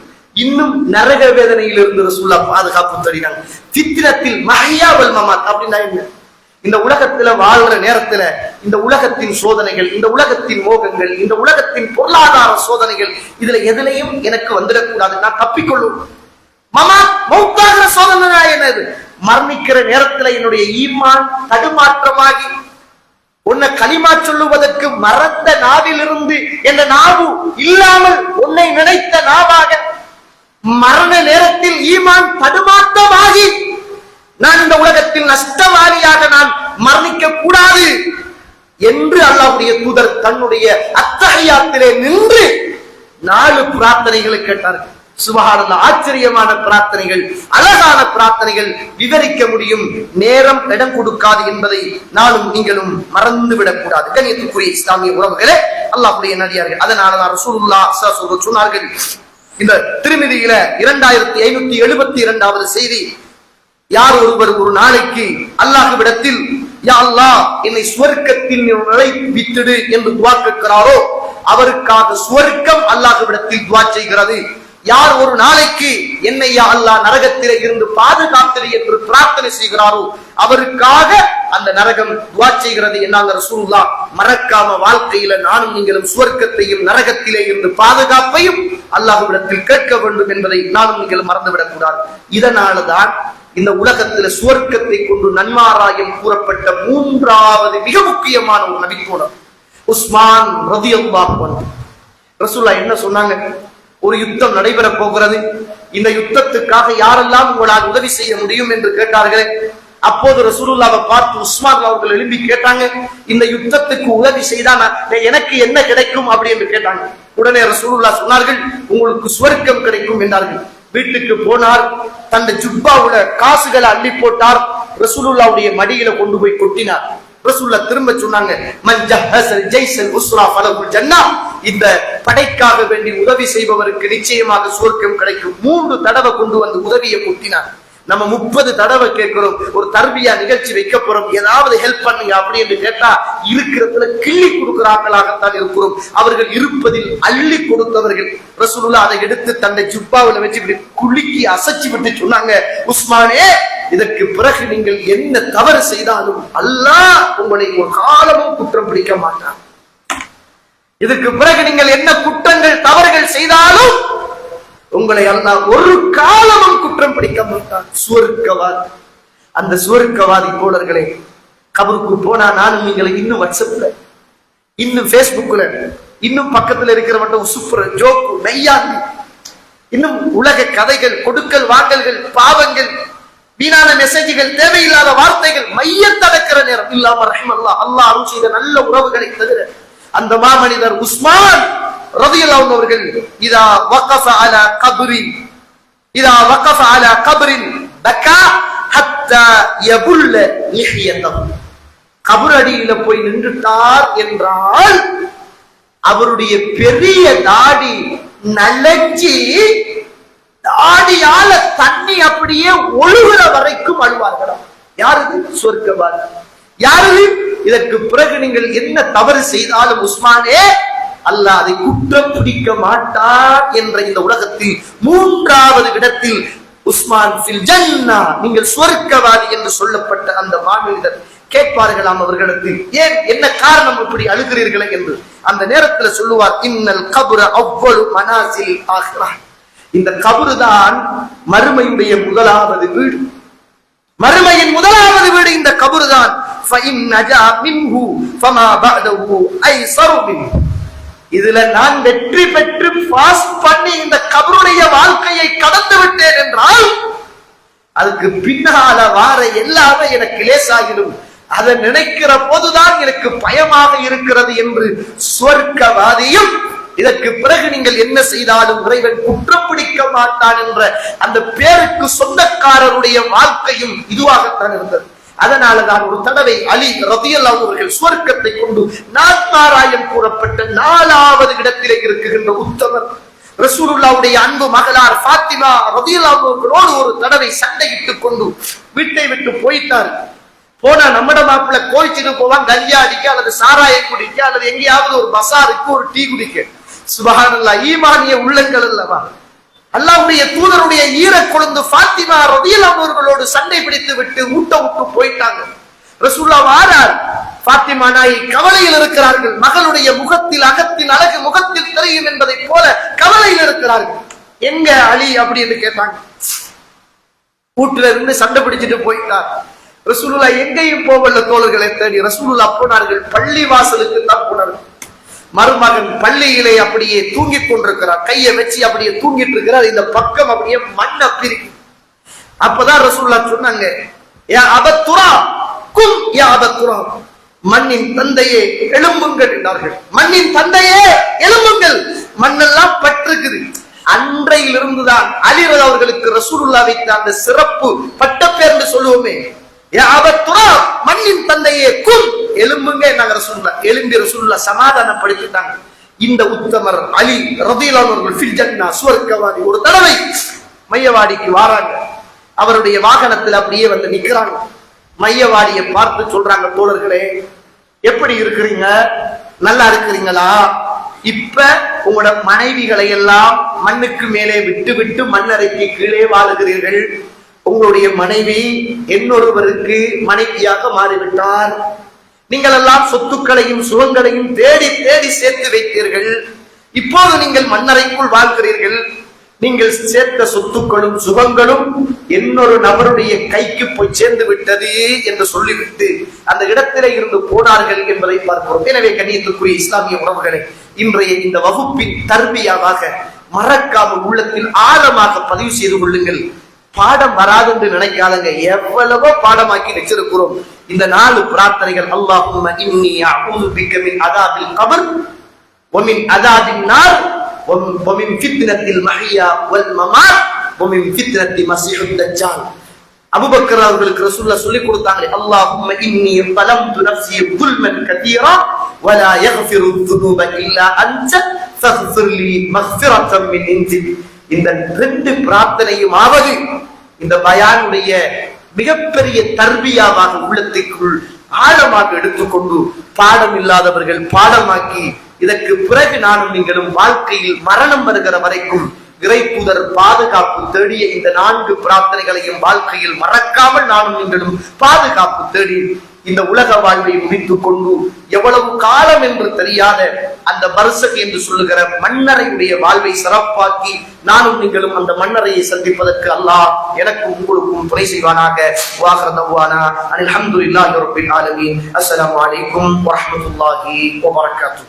இன்னும் நரக வேதனையில இருந்து ரசூலுல்லாஹ் பாதுகாப்பு தேடினாங்க. ஃபித்னத்தில் மஹ்யா வல் மமாத் அப்படின்னா என்ன? இந்த உலகத்துல வாழ்ற நேரத்துல இந்த உலகத்தின் சோதனைகள், இந்த உலகத்தின் மோகங்கள், இந்த உலகத்தின் பொருளாதார சோதனைகள், இதுல எதுலையும் எனக்கு வந்துடக்கூடாது, நான் தப்பிக்கொள்ளும். மமாத் மௌத்தாகிற சோதனை என்னது? மரணிக்கிற நேரத்துல என்னுடைய ஈமான் தடுமாற்றமாகி உன்னை களிமா சொல்லுவதற்கு மறந்த நாவிலிருந்து என்ற நாவு இல்லாமல் உன்னை நினைத்த நாவாக மரண நேரத்தில் ஈமான் தடுமாற்றமாகி நான் இந்த உலகத்தில் நஷ்டவாளியாக நான் மரணிக்க கூடாது என்று அல்லாஹ்வுடைய தூதர் தன்னுடைய அத்தஹியாத்திலே நின்று 4 பிரார்த்தனைகளை கேட்டார்கள். சுப்ஹானல்லாஹ், ஆச்சரியமான பிரார்த்தனைகள், அழகான பிரார்த்தனைகள், விவரிக்க முடியும், நேரம் இடம் கொடுக்காது என்பதை நானும் நீங்களும் மறந்து விடக்கூடாது. கண்ணியத்துக்குரிய இஸ்லாமிய உறவுகளே, அல்லாஹ்வுடைய நடிகார்கள், அதனாலதான் ரசூலுல்லாஹ் ஸல்லல்லாஹு அலைஹி வஸல்லம் சொன்னார்கள். இந்த திருமதியில 2572வது செய்தி, யார் ஒருவர் ஒரு நாளைக்கு அல்லாஹ்விடத்தில் யா அல்லாஹ் என்னை சுவர்க்கத்தில் நுழைவித்திடு என்று துஆ கேட்கிறாரோ அவருக்காக சுவர்க்கம் அல்லாஹ்விடத்தில் துஆ செய்கிறது. யார் ஒரு நாளைக்கு என்னை யா அல்லாஹ் நரகத்திலே இருந்து பாதுகாத்திரு என்று பிரார்த்தனை செய்கிறாரோ அவருக்காக அந்த நரகம் துஆ செய்கிறது என்னாங்க ரசூலுல்லாஹ். மறக்காம வாழ்க்கையில நானும் நீங்களும் சுவர்க்கத்தையும் நரகத்திலே இருந்து பாதுகாப்பையும் அல்லாஹ்விடத்தில் கேட்க வேண்டும் என்பதை நானும் நீங்களும் மறந்துவிடக் கூடாது. இதனாலதான் இந்த உலகத்துல சுவர்க்கத்தை கொண்டு நன்மாராயம் கூறப்பட்ட 3வது மிக முக்கியமான ஒரு நபித்தோழர் உஸ்மான் ரலியல்லாஹு அன்ஹு. ரசூலுல்லாஹ் என்ன சொன்னாங்க? ஒரு யுத்தம் நடைபெற போகிறது, இந்த யுத்தத்துக்காக யாரெல்லாம் உங்களால் உதவி செய்ய முடியும் என்று கேட்டார்களே. அப்போது ரசூலுல்லாஹ்வை பார்த்து உஸ்மான் அவர்கள் எழும்பி கேட்டாங்க, இந்த யுத்தத்துக்கு உதவி செய்தா எனக்கு என்ன கிடைக்கும் அப்படி என்று கேட்டாங்க. உடனே ரசூலுல்லாஹ் சொன்னார்கள், உங்களுக்கு சுவர்க்கம் கிடைக்கும் என்றார்கள். வீட்டுக்கு போனார், தன் ஜுப்பாவுல காசுகளை அள்ளி போட்டார், ரசூலுல்லாஹ்வுடைய மடியில கொண்டு போய் கொட்டினார். ரசூலுல்லாஹ் திரும்ப சொன்னாங்க, மன் ஜஹஸல் ஜைஸல் உஸ்ரா ஃபலஹுல் ஜன்னah, இந்த படைக்காக வேண்டி உதவி செய்பவருக்கு நிச்சயமாக சுவர்க்கம் கிடைக்கும். 3 தடவை கொண்டு வந்து உதவியை கொட்டினார். நம்ம 30 தடவை கேட்கிறோம், ஒரு தர்பியா நிகழ்ச்சி வைக்க போறோம், ஏதாவது ஹெல்ப் பண்ணுங்க அப்படி என்று கேட்டா இருக்கிறதுல கிள்ளி கொடுக்கிறார்களாகத்தான் இருக்கிறோம். அவர்கள் இருப்பதில் அள்ளி கொடுத்தவர்கள். ரசூலுல்லாஹ் அதை எடுத்து தன்னை ஜுப்பாவில் வச்சு இப்படி குலுக்கி அசைச்சு விட்டு சொன்னாங்க, உஸ்மானே, இதற்கு பிறகு நீங்கள் என்ன தவறு செய்தாலும் அல்லாஹ் உங்களை ஒரு காலமும் குற்றம் பிடிக்க மாட்டார். இதற்கு பிறகு நீங்கள் என்ன குற்றங்கள் தவறுகள் செய்தாலும் உங்களை அல்லாஹ் ஒரு காலமும் குற்றம் பிடிக்க மாட்டார். சுவர்க்கவாதி. அந்த சுவர்க்கவாதி தோழர்களே, கபருக்கு போனா நானும் நீங்களை இன்னும் வாட்ஸ்அப்ல, இன்னும் பேஸ்புக்ல, இன்னும் பக்கத்துல இருக்கிற மட்டும் சூப்பர் ஜோக்கு நையாண்டி, இன்னும் உலக கதைகள், கொடுக்கல் வாங்கல்கள், பாவங்கள், வீணான மெசேஜ்கள், தேவையில்லாத வார்த்தைகள், மையத்தடக்கிற நேரம் இல்லாம ரஹ்மல்லாஹ், அல்லாஹ் அருள் செய்த நல்ல உறவுகளை தவிர அந்த மாமனிதர் உஸ்மான் ரலியல்லாஹு அன்ஹு அவர்கள் இதா வகஃப அலா கப்ரின் பக்கா ஹத்தா யபுல்ல லிஹியதஹு, கபர் அடியில போய் நின்றுட்டார் என்றால் அவருடைய பெரிய தாடி நலஞ்சி தாடியால தண்ணி அப்படியே ஒழுகுற வரைக்கும் அழுவார்களாம். யாரு? சொர்க்கவாதி. யாரு? இதற்கு பிறகு நீங்கள் என்ன தவறு செய்தாலும் உஸ்மானே, அல்லாஹ் அதை குற்றம் பிடிக்க மாட்டார் என்ற இந்த உலகத்தில் 3வது இடத்தில் உஸ்மான் ஃபில் ஜன்னah, நீங்கள் சொர்க்கவாதி என்று சொல்லப்பட்ட அந்த மாமனிதர் கேட்பார்களாம் அவர்களிடத்தில், ஏன் என்ன காரணம் இப்படி அழுகிறீர்களே என்று. அந்த நேரத்தில் சொல்லுவார், இன்னல் கப்ர அவ்வளு மனாசில் ஆகிரா, இந்த கபரு தான் மறுமையுடைய முதலாவது வீடு. மறுமையின் முதலாவது வீடு இந்த கபரு தான். இதுல நான் வெற்றி பெற்று பாஸ் பண்ணி இந்த கபருடைய வாழ்க்கையை கடந்து விட்டேன் என்றால் அதுக்கு பின்னால வார எல்லாமே எனக்கு லேசாகிடும், அதை நினைக்கிற போதுதான் எனக்கு பயமாக இருக்கிறது என்று சுவர்க்கவாதியும், இதற்கு பிறகு நீங்கள் என்ன செய்தாலும் இறைவன் குற்றம் பிடிக்க மாட்டான் என்ற அந்த பேருக்கு சொந்தக்காரருடைய வாழ்க்கையும் இதுவாகத்தான் இருந்தது. அதனாலதான் ஒரு தடவை அலி ரலியல்லாஹு அவர்கள் சுவர்க்கத்தை கொண்டு நான்காராயம் கூறப்பட்ட 4வது இடத்திலே இருக்குகின்ற உத்தமர் ரசூலுல்லாஹ்வுடைய அன்பு மகளார் ஃபாத்திமா ரலியல்லாஹு அவர்களோடு ஒரு தடவை சண்டையிட்டுக் கொண்டு வீட்டை விட்டு போயிட்டார். போனா நம்மட மாப்பிள்ள கோயிச்சுட்டு போவான், கஞ்சா அடிக்க அல்லது சாராயம் குடிக்க அல்லது எங்கேயாவது ஒரு பசாருக்கு ஒரு டீ குடிக்க. சுப்ஹானல்லாஹ், ஈமானிய உள்ளங்கள் அல்லவா. அல்லாஹ்வுடைய தூதருடைய ஈர கொழுந்து ஃபாத்திமா ரலியல்லாஹு அவர்களோடு சண்டை பிடித்து விட்டு ஊட்ட விட்டு போயிட்டாங்க. ரசூலுல்லாஹ் வாரார், ஃபாத்திமா நாய் கவலையில் இருக்கிறார்கள். மகளுடைய முகத்தில் அகத்தின் அழகு முகத்தில் தெரியும் என்பதை போல கவலையில் இருக்கிறார்கள். எங்க அலி அப்படின்னு கேட்டாங்க. வீட்டுல இருந்து சண்டை பிடிச்சிட்டு போயிட்டார். ரசூலுல்லாஹ் எங்கேயும் போவல்ல தோழர்களை தேடி ரசூலுல்லாஹ் போனார்கள். பள்ளி வாசலுக்கு தான் போனார்கள். மருமகன் பள்ளியிலே அப்படியே தூங்கிக் கொண்டிருக்கிறார், கையை வச்சு அப்படியே தூங்கிட்டு இருக்கிறார். இந்த பக்கம் அப்படியே மண் அப்பிருக்கு. அப்பதான் ரசூலுல்லாஹ் சொன்னாங்க, யா அபத்துரா கும் யா அபத்துரா, மண்ணின் தந்தையே எழும்புங்கள் என்றார்கள். மண்ணின் தந்தையே எழும்புங்கள், மண்ணெல்லாம் பட்டிருக்குது. அன்றையிலிருந்துதான் அலி அவர்களுக்கு ரசூலுல்லாஹ் வைத்த அந்த சிறப்பு பட்டப்பேர் என்று சொல்லுவோமே, மண்ணின் தந்தையே கும் எழும்புங்க நாங்க ரசூலுல்லாஹ். எழும்பி ரசூலுல்லாஹ் சமாதானப்படுத்திட்டாங்க. இந்த உத்தமர் அலி ரலியல்லாஹு அவர்கள் ஃபில் ஜன்னா, சுவர்க்கவாதி. ஒரு தடவை மையவாடிக்கு வாராங்க. அவருடைய வாகனத்தில் அப்படியே வந்து நிக்கிறாங்க. மையவாடியை பார்த்து சொல்றாங்க, தோழர்களே எப்படி இருக்கிறீங்க, நல்லா இருக்கிறீங்களா? இப்ப உங்களோட மனைவிகளை எல்லாம் மண்ணுக்கு மேலே விட்டு விட்டு மண்ணறைக்கு கீழே வாழுகிறீர்கள். உங்களுடைய மனைவி இன்னொருவருக்கு மனைவியாக மாறிவிட்டார். நீங்கள் எல்லாம் சொத்துக்களையும் சுகங்களையும் தேடி தேடி சேர்த்து வைத்தீர்கள். இப்போது நீங்கள் மண்ணறைக்குள் வாழ்கிறீர்கள். நீங்கள் சேர்த்த சொத்துக்களும் சுகங்களும் இன்னொரு நபருடைய கைக்கு போய் சேர்ந்து விட்டது என்று சொல்லிவிட்டு அந்த இடத்திலே இருந்து போனார்கள் என்பதை பார்க்கிறோம். எனவே கண்ணியத்துக்குரிய இஸ்லாமிய உறவுகளை, இன்றைய இந்த வகுப்பின் தர்பியாவாக மறக்காமல் உள்ளத்தில் ஆழமாக பதிவு செய்து கொள்ளுங்கள். பாடம் வராது என்று நினைக்காதங்க, எவ்வளவோ பாடமாக்கி வச்சிருக்கிறோம். இந்த 4 பிரார்த்தனைகள், அல்லாஹும்ம இன்னி அஊது பிக்க மின் அதாபில் கபர் வ மின் அதாபின் நார் வ மின் ஃபித்னத்தில் மஹ்யா வல் மமாத் வ மின் ஃபித்னத்தி மஸீஹுத் தஜ்ஜால். அபூபக்கர் அவர்களுக்கு ரசூலுல்லாஹ் சொல்லி கொடுத்தாங்க, அல்லாஹும்ம இன்னி ஸலம்து நஃப்ஸி ظுல்மன் கதீரா வ லா யக்ஃபிரு ذுனூப இல்லா அன்த ஃபக்ஃபிர் லீ மக்ஃபிரத்தம் மின் இன்திக். இந்த 2 பிரார்த்தனையும் ஆவது இந்த பயானுடைய மிகப்பெரிய தர்பியாவாக உள்ளத்திற்குள் ஆழமாக எடுத்துக்கொண்டு பாடம் இல்லாதவர்கள் பாடமாக்கி, இதற்கு பிறகு நானும் நீங்களும் வாழ்க்கையில் மரணம் வருகிற வரைக்கும் இறைத்தூதர் பாதுகாப்பு தேடிய இந்த 4 பிரார்த்தனைகளையும் வாழ்க்கையில் மறக்காமல் நானும் நீங்களும் பாதுகாப்பு தேடி இந்த உலக வாழ்வை முடித்துக் கொண்டு எவ்வளவு காலம் என்று தெரியாத அந்த பர்சக் என்று சொல்லுகிற மன்னரையுடைய வாழ்வை சிறப்பாக்கி நானும் நீங்களும் அந்த மன்னரையை சந்திப்பதற்கு அல்லாஹ் எனக்கும் உங்களுக்கும் துணை செய்வானாக. வாஹிர் தஅவானா அல்ஹம்துலில்லாஹி ரப்பில் ஆலமீன். அஸ்ஸலாமு அலைக்கும் வரஹ்மத்துல்லாஹி வபரகாத்துஹு.